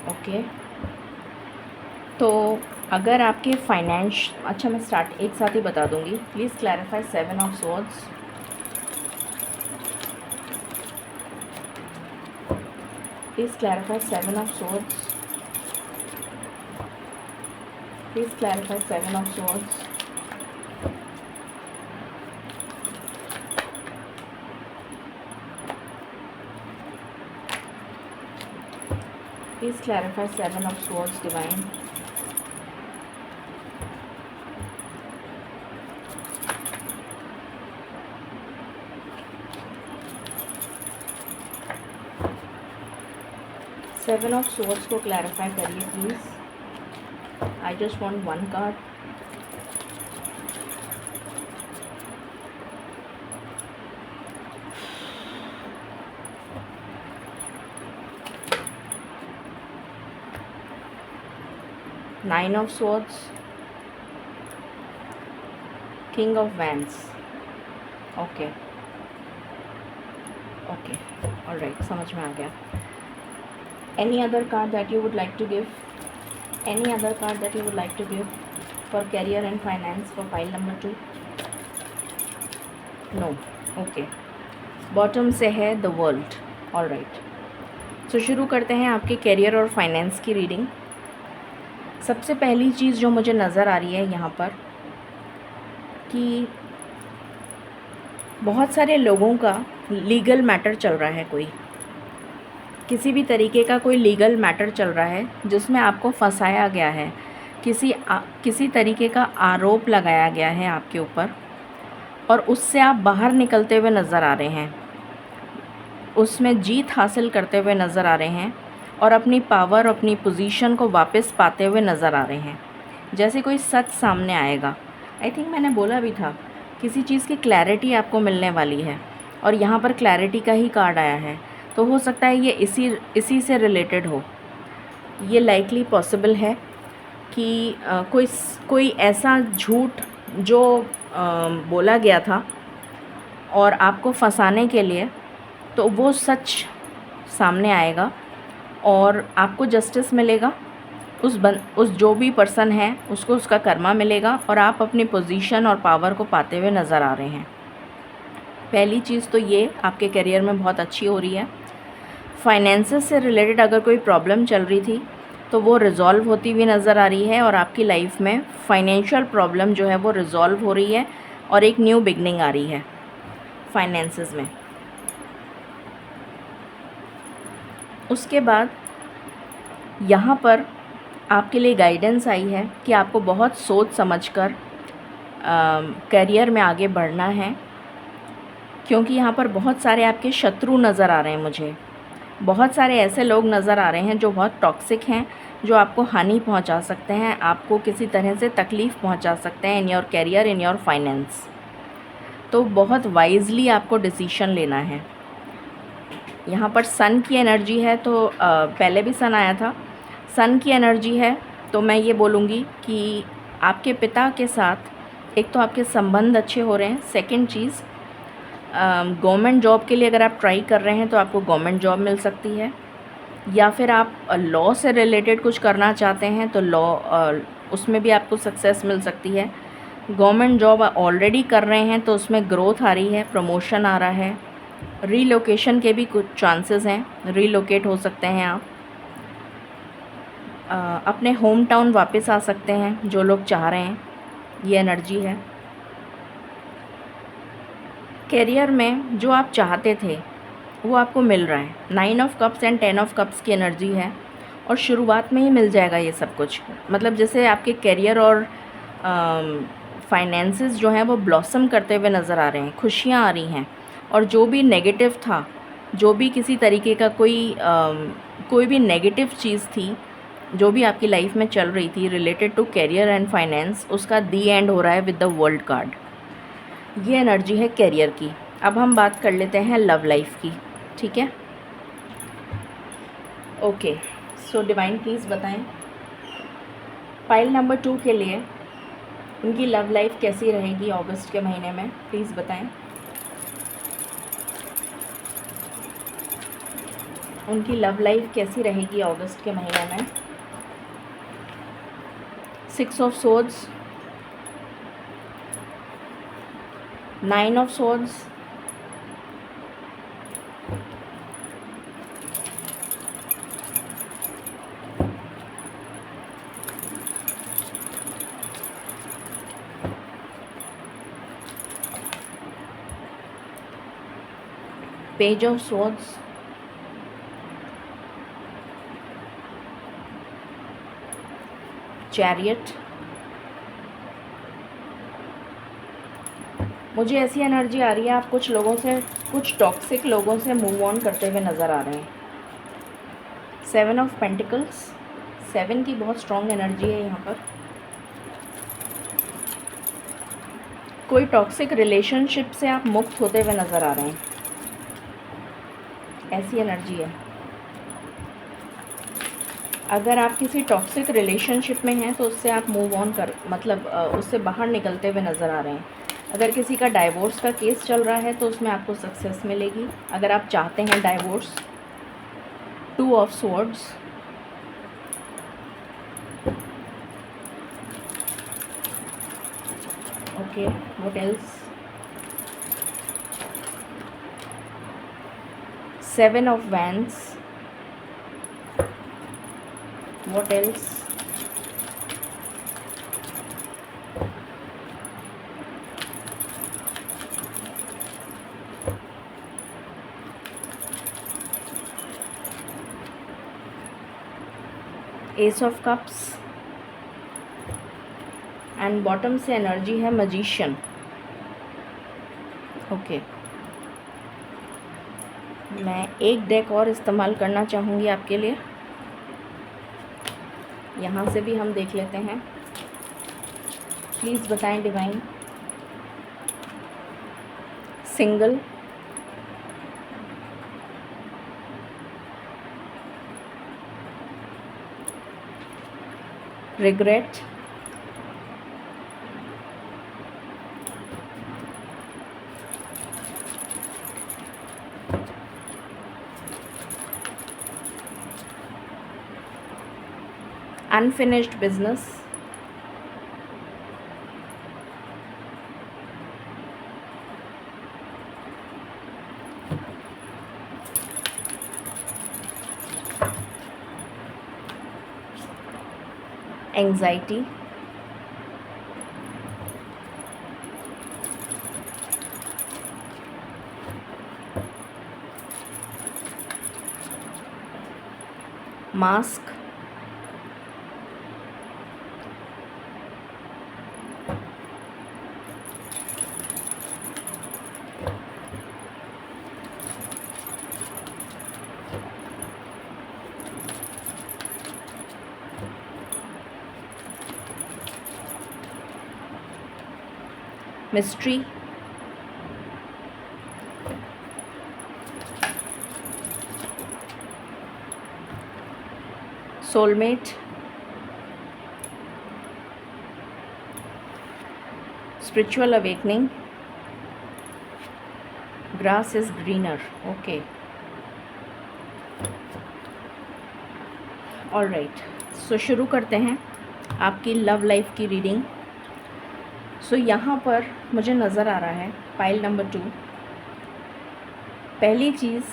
Okay, तो अगर आपके फाइनेंस, अच्छा मैं स्टार्ट एक साथ ही बता दूंगी। Please clarify seven of swords, please clarify seven of swords, please clarify seven of swords, please clarify seven of swords divine. Seven of swords को क्लैरिफाई करिए please. I just want one card. Nine of swords, king of wands. Okay, alright, समझ में आ गया। Any other card that you would like to give? Any other card that you would like to give for career and finance for pile number 2? No. Okay. Bottom से है the world. Alright, so शुरू करते हैं आपके career और finance की reading. सबसे पहली चीज़ जो मुझे नज़र आ रही है यहाँ पर कि बहुत सारे लोगों का लीगल मैटर चल रहा है, कोई किसी भी तरीके का कोई लीगल मैटर चल रहा है जिसमें आपको फंसाया गया है, किसी तरीके का आरोप लगाया गया है आपके ऊपर और उससे आप बाहर निकलते हुए नज़र आ रहे हैं, उसमें जीत हासिल करते हुए नज़र आ रहे हैं और अपनी पावर, अपनी पोजीशन को वापस पाते हुए नज़र आ रहे हैं। जैसे कोई सच सामने आएगा। आई थिंक मैंने बोला भी था किसी चीज़ की क्लैरिटी आपको मिलने वाली है और यहाँ पर क्लैरिटी का ही कार्ड आया है, तो हो सकता है ये इसी से रिलेटेड हो। ये लाइकली पॉसिबल है कि कोई ऐसा झूठ जो बोला गया था और आपको फंसाने के लिए, तो वो सच सामने आएगा और आपको जस्टिस मिलेगा। उस जो भी पर्सन है उसको उसका कर्मा मिलेगा और आप अपनी पोजीशन और पावर को पाते हुए नज़र आ रहे हैं। पहली चीज़ तो ये आपके करियर में बहुत अच्छी हो रही है। फाइनेंसेस से रिलेटेड अगर कोई प्रॉब्लम चल रही थी तो वो रिज़ॉल्व होती हुई नज़र आ रही है और आपकी लाइफ में फाइनेंशियल प्रॉब्लम जो है वो रिज़ॉल्व हो रही है और एक न्यू बिगनिंग आ रही है फाइनेंसेस में। उसके बाद यहाँ पर आपके लिए गाइडेंस आई है कि आपको बहुत सोच समझकर करियर में आगे बढ़ना है, क्योंकि यहाँ पर बहुत सारे आपके शत्रु नज़र आ रहे हैं। मुझे बहुत सारे ऐसे लोग नज़र आ रहे हैं जो बहुत टॉक्सिक हैं, जो आपको हानि पहुँचा सकते हैं, आपको किसी तरह से तकलीफ़ पहुँचा सकते हैं इन your career, in your finance. तो बहुत वाइजली आपको डिसीजन लेना है। यहाँ पर सन की एनर्जी है, तो पहले भी सन आया था, सन की एनर्जी है, तो मैं ये बोलूँगी कि आपके पिता के साथ एक तो आपके संबंध अच्छे हो रहे हैं। सेकंड चीज़, गवर्नमेंट जॉब के लिए अगर आप ट्राई कर रहे हैं तो आपको गवर्नमेंट जॉब मिल सकती है, या फिर आप लॉ से रिलेटेड कुछ करना चाहते हैं तो उसमें भी आपको सक्सेस मिल सकती है। गवर्नमेंट जॉब ऑलरेडी कर रहे हैं तो उसमें ग्रोथ आ रही है, प्रमोशन आ रहा है। रीलोकेशन के भी कुछ चांसेस हैं, रीलोकेट हो सकते हैं आप। अपने होम टाउन वापस आ सकते हैं जो लोग चाह रहे हैं, ये एनर्जी है। करियर में जो आप चाहते थे वो आपको मिल रहा है। 9 of cups and 10 of cups की एनर्जी है और शुरुआत में ही मिल जाएगा ये सब कुछ। मतलब जैसे आपके करियर और फाइनेंसेस जो हैं वो ब्लॉसम करते हुए नज़र आ रहे हैं, खुशियाँ आ रही हैं। और जो भी नेगेटिव था, जो भी किसी तरीके का कोई भी नेगेटिव चीज़ थी जो भी आपकी लाइफ में चल रही थी related to career and finance, उसका दी एंड हो रहा है विद द वर्ल्ड कार्ड। ये एनर्जी है करियर की। अब हम बात कर लेते हैं लव लाइफ की, ठीक है? ओके, सो डिवाइन प्लीज़ बताएं पाइल नंबर 2 के लिए उनकी लव लाइफ कैसी रहेगी अगस्त के महीने में, प्लीज़ बताएं। उनकी लव लाइफ कैसी रहेगी अगस्त के महीने में। 6 of swords, 9 of swords, page of swords, chariot. मुझे ऐसी एनर्जी आ रही है आप कुछ लोगों से, कुछ टॉक्सिक लोगों से मूव ऑन करते हुए नज़र आ रहे हैं। 7 ऑफ पेंटिकल्स, 7 की बहुत स्ट्रॉन्ग एनर्जी है यहाँ पर। कोई टॉक्सिक रिलेशनशिप से आप मुक्त होते हुए नज़र आ रहे हैं, ऐसी एनर्जी है। अगर आप किसी टॉक्सिक रिलेशनशिप में हैं तो उससे आप मूव ऑन उससे बाहर निकलते हुए नज़र आ रहे हैं। अगर किसी का डाइवोर्स का केस चल रहा है तो उसमें आपको सक्सेस मिलेगी, अगर आप चाहते हैं divorce. 2 of swords, okay, what else. 7 of wands, what else। S of cups and bottom से एनर्जी है मैजिशियन। ओके, मैं एक डेक और इस्तेमाल करना चाहूँगी आपके लिए, यहाँ से भी हम देख लेते हैं। प्लीज़ बताएं divine. Single, regret, unfinished business, anxiety, mask, mystery, soulmate, spiritual awakening, grass is greener. Okay, alright, so शुरू करते हैं आपकी लव लाइफ की रीडिंग। सो यहाँ पर मुझे नज़र आ रहा है पाइल नंबर 2, पहली चीज़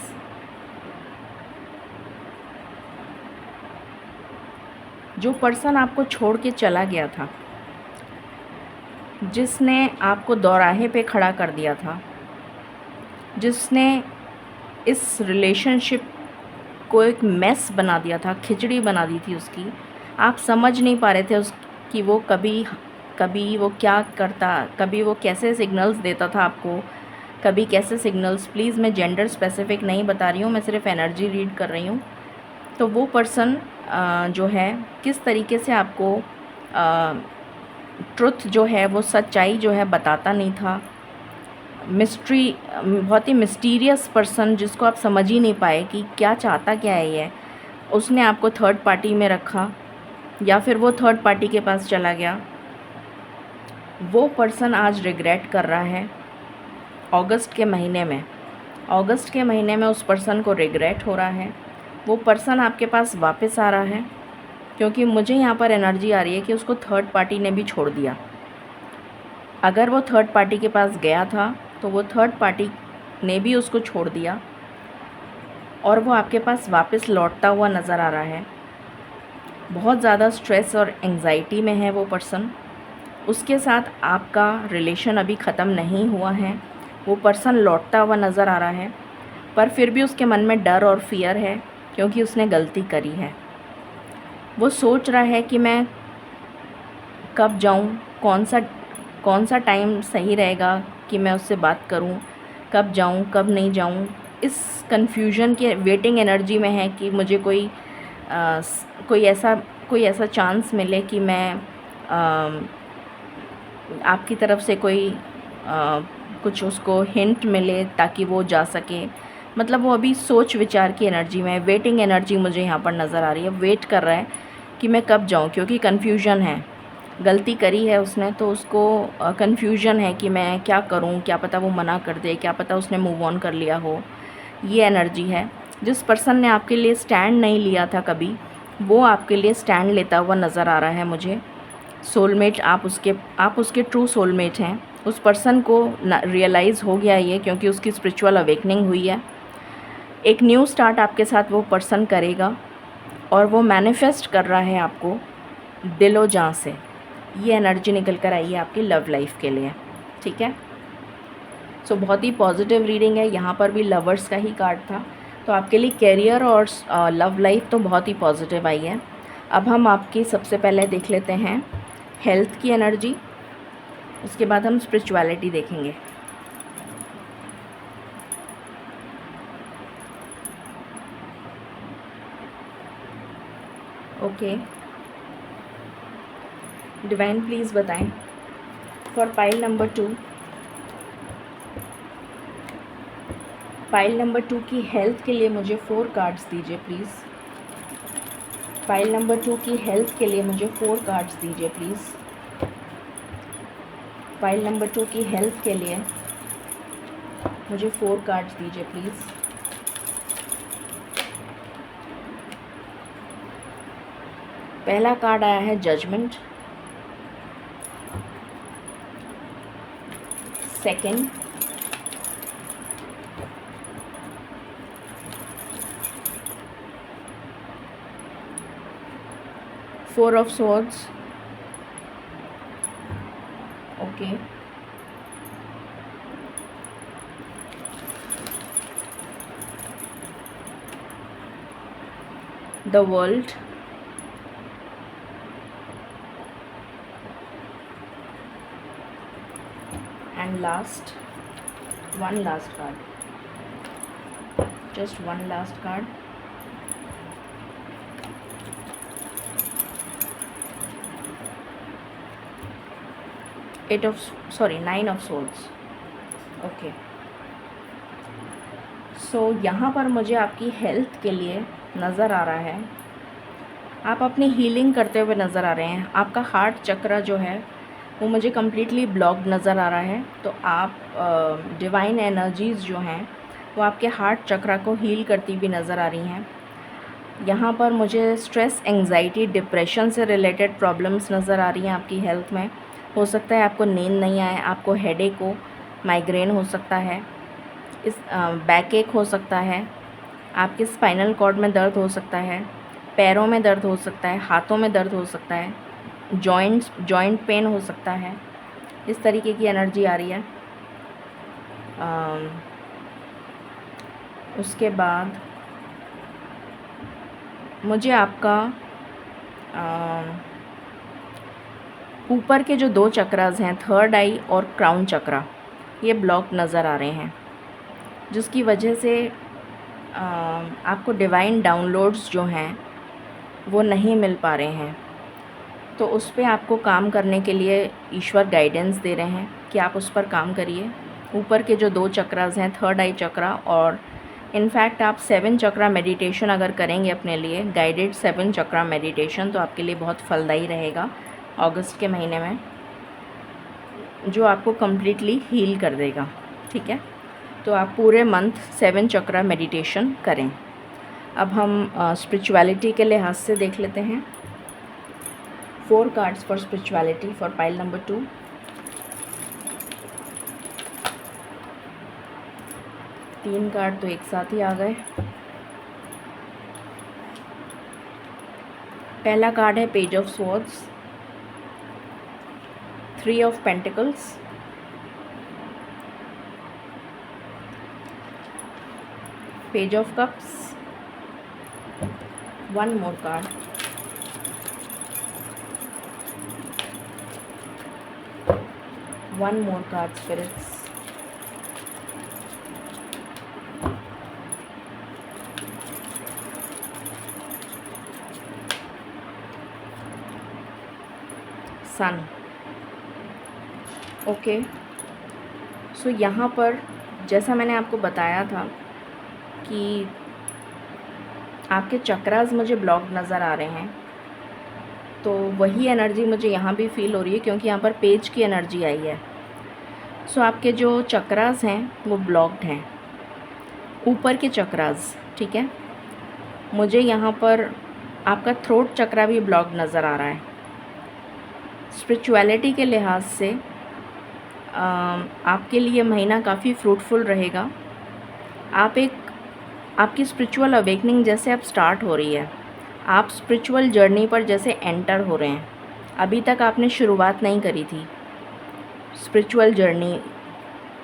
जो पर्सन आपको छोड़ के चला गया था, जिसने आपको दौराहे पे खड़ा कर दिया था, जिसने इस रिलेशनशिप को एक मेस बना दिया था, खिचड़ी बना दी थी उसकी, आप समझ नहीं पा रहे थे कि वो कभी वो क्या करता, कभी वो कैसे सिग्नल्स देता था आपको, कभी कैसे सिग्नल्स। प्लीज़ मैं जेंडर स्पेसिफिक नहीं बता रही हूँ, मैं सिर्फ एनर्जी रीड कर रही हूँ। तो वो पर्सन जो है किस तरीके से आपको ट्रुथ जो है, वो सच्चाई जो है बताता नहीं था। मिस्ट्री, बहुत ही मिस्टीरियस पर्सन जिसको आप समझ ही नहीं पाए कि क्या चाहता क्या है ये। उसने आपको थर्ड पार्टी में रखा या फिर वो थर्ड पार्टी के पास चला गया। वो पर्सन आज रिग्रेट कर रहा है। अगस्त के महीने में उस पर्सन को रिग्रेट हो रहा है। वो पर्सन आपके पास वापस आ रहा है, क्योंकि मुझे यहाँ पर एनर्जी आ रही है कि उसको थर्ड पार्टी ने भी छोड़ दिया। अगर वो थर्ड पार्टी के पास गया था तो वो थर्ड पार्टी ने भी उसको छोड़ दिया और वो आपके पास वापस लौटता हुआ नज़र आ रहा है। बहुत ज़्यादा स्ट्रेस और एंग्जाइटी में है वो पर्सन। उसके साथ आपका रिलेशन अभी ख़त्म नहीं हुआ है। वो पर्सन लौटता हुआ नज़र आ रहा है, पर फिर भी उसके मन में डर और फियर है, क्योंकि उसने गलती करी है। वो सोच रहा है कि मैं कब जाऊँ, कौन सा टाइम सही रहेगा कि मैं उससे बात करूं, कब जाऊं, कब नहीं जाऊं। इस कन्फ्यूजन के वेटिंग एनर्जी में है कि मुझे कोई ऐसा चांस मिले कि मैं आपकी तरफ से कुछ उसको हिंट मिले ताकि वो जा सके। मतलब वो अभी सोच विचार की एनर्जी में है। वेटिंग एनर्जी मुझे यहाँ पर नज़र आ रही है। वेट कर रहा है कि मैं कब जाऊँ, क्योंकि कन्फ्यूजन है। गलती करी है उसने, तो उसको कन्फ्यूजन है कि मैं क्या करूं। क्या पता वो मना कर दे, क्या पता उसने मूव ऑन कर लिया हो। ये एनर्जी है। जिस पर्सन ने आपके लिए स्टैंड नहीं लिया था कभी, वो आपके लिए स्टैंड लेता हुआ नज़र आ रहा है मुझे। सोलमेट, आप उसके ट्रू सोलमेट हैं। उस पर्सन को रियलाइज़ हो गया ये, क्योंकि उसकी स्पिरिचुअल अवेकनिंग हुई है। एक न्यू स्टार्ट आपके साथ वो पर्सन करेगा और वो मैनिफेस्ट कर रहा है आपको दिलो जान से। ये एनर्जी निकल कर आई है आपकी लव लाइफ के लिए, ठीक है। सो बहुत ही पॉजिटिव रीडिंग है। यहाँ पर भी लवर्स का ही कार्ड था, तो आपके लिए कैरियर और लव लाइफ तो बहुत ही पॉजिटिव आई है। अब हम आपकी सबसे पहले देख लेते हैं हेल्थ की एनर्जी, उसके बाद हम स्पिरिचुअलिटी देखेंगे। ओके, डिवाइन प्लीज़ बताएं for pile number 2, pile number 2 की हेल्थ के लिए मुझे 4 कार्ड्स दीजिए प्लीज़। पाइल नंबर 2 की हेल्थ के लिए मुझे 4 कार्ड्स दीजिए प्लीज़। पाइल नंबर 2 की हेल्थ के लिए मुझे 4 कार्ड्स दीजिए प्लीज़। पहला कार्ड आया है judgement, second four of swords, okay, the world, and one last card, just one last card. Nine of swords, okay. So यहाँ पर मुझे आपकी हेल्थ के लिए नज़र आ रहा है, आप अपनी हीलिंग करते हुए नज़र आ रहे हैं। आपका हार्ट चक्र जो है वो मुझे कम्प्लीटली ब्लॉक्ड नज़र आ रहा है। तो आप डिवाइन एनर्जीज़ जो हैं वो आपके हार्ट चक्र को हील करती हुई नज़र आ रही हैं। यहाँ पर मुझे स्ट्रेस, एंग्जाइटी, डिप्रेशन से रिलेटेड प्रॉब्लम्स नज़र आ रही हैं आपकी हेल्थ में। हो सकता है आपको नींद नहीं आए, आपको हेडेक हो, माइग्रेन हो सकता है, इस बैक एक हो सकता है, आपके स्पाइनल कॉर्ड में दर्द हो सकता है, पैरों में दर्द हो सकता है, हाथों में दर्द हो सकता है, जॉइंट पेन हो सकता है। इस तरीके की एनर्जी आ रही है। उसके बाद मुझे आपका ऊपर के जो 2 चक्रास हैं, थर्ड आई और क्राउन चक्रा, ये ब्लॉक नज़र आ रहे हैं, जिसकी वजह से आपको डिवाइन डाउनलोड्स जो हैं वो नहीं मिल पा रहे हैं। तो उस पे आपको काम करने के लिए ईश्वर गाइडेंस दे रहे हैं कि आप उस पर काम करिए। ऊपर के जो 2 चक्रास हैं, थर्ड आई चक्रा, और इनफैक्ट आप 7 चक्रा मेडिटेशन अगर करेंगे अपने लिए, गाइडेड 7 चक्रा मेडिटेशन, तो आपके लिए बहुत फलदायी रहेगा अगस्त के महीने में, जो आपको कम्प्लीटली हील कर देगा। ठीक है, तो आप पूरे मंथ 7 चक्रा मेडिटेशन करें। अब हम स्पिरिचुअलिटी के लिहाज से देख लेते हैं। 4 cards for spirituality for pile number 2। तीन कार्ड तो एक साथ ही आ गए। पहला कार्ड है page of swords, 3 of pentacles, page of cups, 1 more card, one more card, spirits, sun. Okay, so यहाँ पर जैसा मैंने आपको बताया था कि आपके चक्रास मुझे ब्लॉक नज़र आ रहे हैं, तो वही एनर्जी मुझे यहाँ भी फील हो रही है, क्योंकि यहाँ पर पेज की एनर्जी आई है। सो आपके जो चक्रास हैं वो ब्लॉक्ड हैं, ऊपर के चक्रास। ठीक है, मुझे यहाँ पर आपका थ्रोट चक्रा भी ब्लॉक नज़र आ रहा है। स्पिरिचुअलिटी के लिहाज से आपके लिए महीना काफ़ी फ्रूटफुल रहेगा। आपकी स्पिरिचुअल अवेकनिंग जैसे अब स्टार्ट हो रही है, आप स्पिरिचुअल जर्नी पर जैसे एंटर हो रहे हैं। अभी तक आपने शुरुआत नहीं करी थी स्पिरिचुअल जर्नी,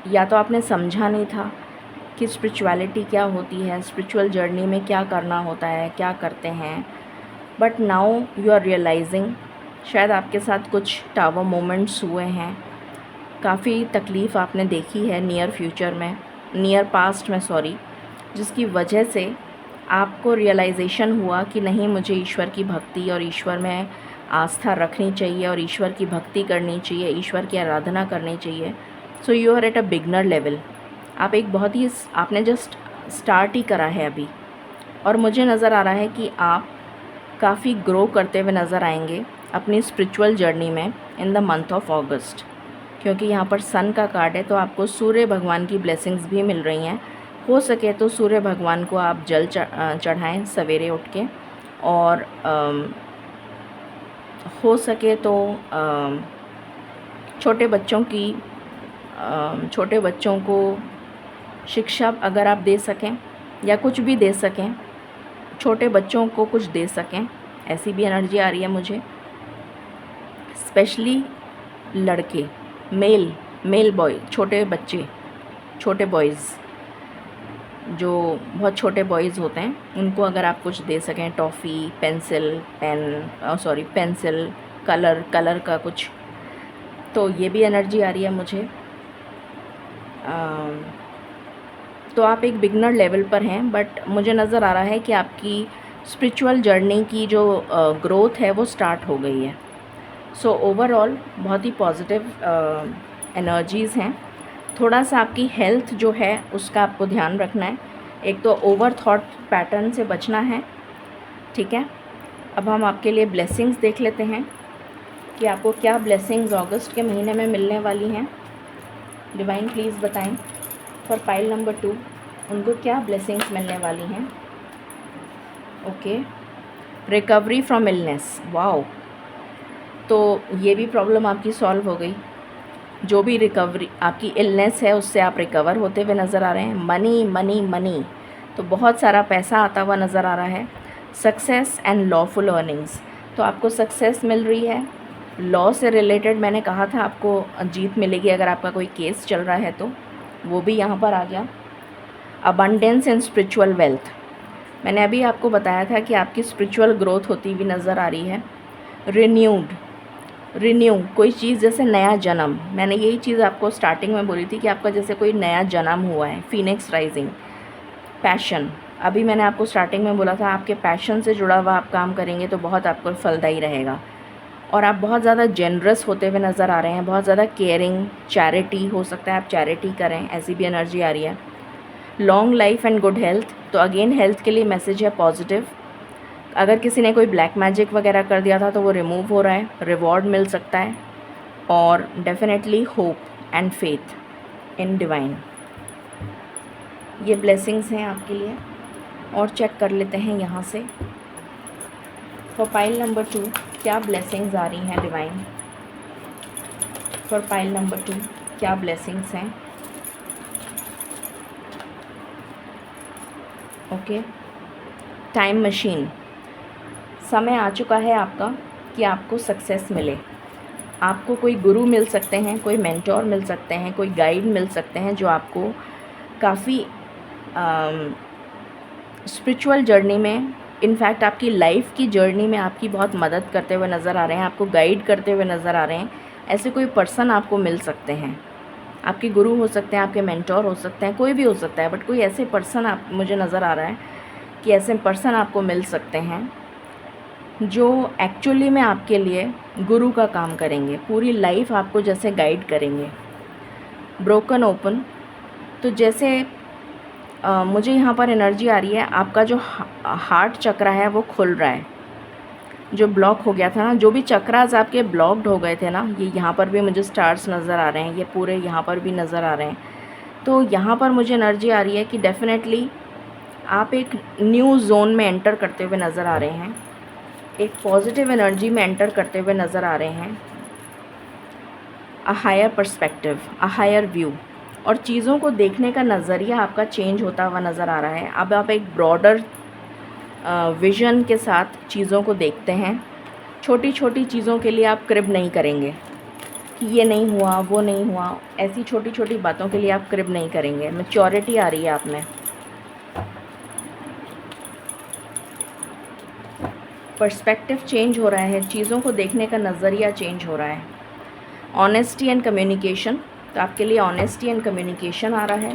या तो आपने समझा नहीं था कि स्पिरिचुअलिटी क्या होती है, स्पिरिचुअल जर्नी में क्या करना होता है, क्या करते हैं। But now you are realising, शायद आपके साथ कुछ टावर मोमेंट्स हुए हैं, काफ़ी तकलीफ़ आपने देखी है नियर पास्ट में सॉरी, जिसकी वजह से आपको रियलाइजेशन हुआ कि नहीं, मुझे ईश्वर की भक्ति और ईश्वर में आस्था रखनी चाहिए और ईश्वर की भक्ति करनी चाहिए, ईश्वर की आराधना करनी चाहिए। So you are at a beginner level. आप एक बहुत ही आपने जस्ट स्टार्ट ही करा है अभी, और मुझे नज़र आ रहा है कि आप काफ़ी ग्रो करते हुए नज़र आएंगे अपनी स्पिरिचुअल जर्नी में इन द मंथ ऑफ अगस्त, क्योंकि यहाँ पर सन का कार्ड है। तो आपको सूर्य भगवान की ब्लेसिंग्स भी मिल रही हैं। हो सके तो सूर्य भगवान को आप जल चढ़ाएं सवेरे उठ के, और हो सके तो छोटे बच्चों को शिक्षा अगर आप दे सकें, या कुछ भी दे सकें, छोटे बच्चों को कुछ दे सकें, ऐसी भी एनर्जी आ रही है मुझे। स्पेशली लड़के, मेल बॉय, छोटे बॉयज़, जो बहुत छोटे बॉयज़ होते हैं, उनको अगर आप कुछ दे सकें, टॉफ़ी, पेंसिल, कलर का कुछ, तो ये भी एनर्जी आ रही है मुझे। तो आप एक बिगनर लेवल पर हैं, बट मुझे नज़र आ रहा है कि आपकी स्पिरिचुअल जर्नी की जो ग्रोथ है वो स्टार्ट हो गई है। सो ओवरऑल बहुत ही पॉजिटिव एनर्जीज़ हैं। थोड़ा सा आपकी हेल्थ जो है उसका आपको ध्यान रखना है, एक तो ओवर थॉट पैटर्न से बचना है। ठीक है, अब हम आपके लिए ब्लेसिंग्स देख लेते हैं कि आपको क्या ब्लेसिंग्स अगस्त के महीने में मिलने वाली हैं। डिवाइन प्लीज़ बताएं फॉर पाइल नंबर 2, उनको क्या ब्लेसिंग्स मिलने वाली हैं। Okay, recovery from illness, wow. तो ये भी प्रॉब्लम आपकी सॉल्व हो गई। जो भी रिकवरी आपकी इलनेस है उससे आप रिकवर होते हुए नज़र आ रहे हैं। मनी मनी मनी, तो बहुत सारा पैसा आता हुआ नज़र आ रहा है। सक्सेस एंड लॉफुल अर्निंग्स, तो आपको सक्सेस मिल रही है। लॉ से रिलेटेड मैंने कहा था आपको जीत मिलेगी अगर आपका कोई केस चल रहा है, तो वो भी यहाँ पर आ गया। अबंडेंस एंड स्पिरिचुअल वेल्थ, मैंने अभी आपको बताया था कि आपकी स्पिरिचुअल ग्रोथ होती हुई नज़र आ रही है। रिन्यू, कोई चीज़ जैसे नया जन्म, मैंने यही चीज़ आपको स्टार्टिंग में बोली थी कि आपका जैसे कोई नया जन्म हुआ है। फीनिक्स राइजिंग, पैशन, अभी मैंने आपको स्टार्टिंग में बोला था आपके पैशन से जुड़ा हुआ आप काम करेंगे तो बहुत आपको फलदायी रहेगा। और आप बहुत ज़्यादा जेनरस होते हुए नज़र आ रहे हैं, बहुत ज़्यादा केयरिंग, चैरिटी, हो सकता है आप चैरिटी करें, ऐसी भी एनर्जी आ रही है। Long life and good health, तो अगेन हेल्थ के लिए मैसेज है पॉजिटिव। अगर किसी ने कोई ब्लैक मैजिक वगैरह कर दिया था तो वो रिमूव हो रहा है, रिवॉर्ड मिल सकता है। और definitely hope and faith in divine, ये ब्लेसिंग्स हैं आपके लिए। और चेक कर लेते हैं यहाँ से फॉर पाइल नंबर 2 क्या ब्लेसिंग्स आ रही हैं डिवाइन। फॉर पाइल नंबर 2 क्या ब्लेसिंग्स हैं। ओके, टाइम मशीन, समय आ चुका है आपका कि आपको सक्सेस मिले। आपको कोई गुरु मिल सकते हैं, कोई मेंटोर मिल सकते हैं, कोई गाइड मिल सकते हैं जो आपको काफ़ी स्पिरिचुअल जर्नी में, इनफैक्ट आपकी लाइफ की जर्नी में आपकी बहुत मदद करते हुए नज़र आ रहे हैं, आपको गाइड करते हुए नज़र आ रहे हैं। ऐसे कोई पर्सन आपको मिल सकते हैं, आपके गुरु हो सकते हैं, आपके मेंटोर हो सकते हैं, कोई भी हो सकता है, बट कोई ऐसे पर्सन आप, मुझे नज़र आ रहा है कि ऐसे पर्सन आपको मिल सकते हैं जो एक्चुअली में आपके लिए गुरु का काम करेंगे, पूरी लाइफ आपको जैसे गाइड करेंगे। ब्रोकन ओपन, तो जैसे मुझे यहाँ पर एनर्जी आ रही है आपका जो हार्ट चक्र है वो खुल रहा है, जो ब्लॉक हो गया था ना, जो भी चक्रास आपके ब्लॉक्ड हो गए थे ना, ये यहाँ पर भी मुझे स्टार्स नज़र आ रहे हैं, ये पूरे यहाँ पर भी नज़र आ रहे हैं। तो यहाँ पर मुझे एनर्जी आ रही है कि डेफिनेटली आप एक न्यू जोन में एंटर करते हुए नज़र आ रहे हैं, एक पॉजिटिव एनर्जी में एंटर करते हुए नज़र आ रहे हैं। A higher perspective, a higher view, और चीज़ों को देखने का नज़रिया आपका चेंज होता हुआ नज़र आ रहा है। अब आप एक ब्रॉडर विज़न के साथ चीज़ों को देखते हैं। छोटी छोटी चीज़ों के लिए आप क्रिब नहीं करेंगे कि ये नहीं हुआ, वो नहीं हुआ, ऐसी छोटी छोटी बातों के लिए आप क्रिब नहीं करेंगे। मैच्योरिटी आ रही है आप में, पर्सपेक्टिव चेंज हो रहा है, चीज़ों को देखने का नज़रिया चेंज हो रहा है। ऑनेस्टी एंड कम्युनिकेशन, तो आपके लिए ऑनेस्टी एंड कम्युनिकेशन आ रहा है।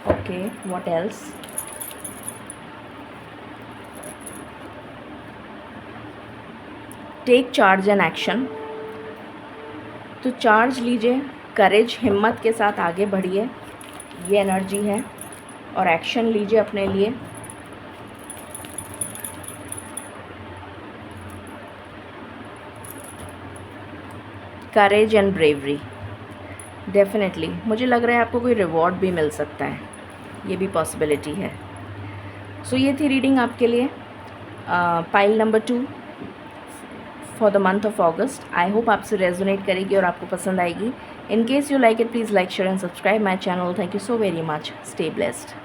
Okay, what else. Take charge and action, तो चार्ज लीजिए, करेज, हिम्मत के साथ आगे बढ़िए, ये एनर्जी है। और एक्शन लीजिए अपने लिए। करेज एंड ब्रेवरी, डेफिनेटली मुझे लग रहा है आपको कोई रिवॉर्ड भी मिल सकता है, ये भी पॉसिबिलिटी है। सो ये थी रीडिंग आपके लिए pile number 2 for the month of August. I hope आपसे रेजोनेट करेगी और आपको पसंद आएगी। In case you like it, please like, share and subscribe my channel. Thank you so very much. Stay blessed.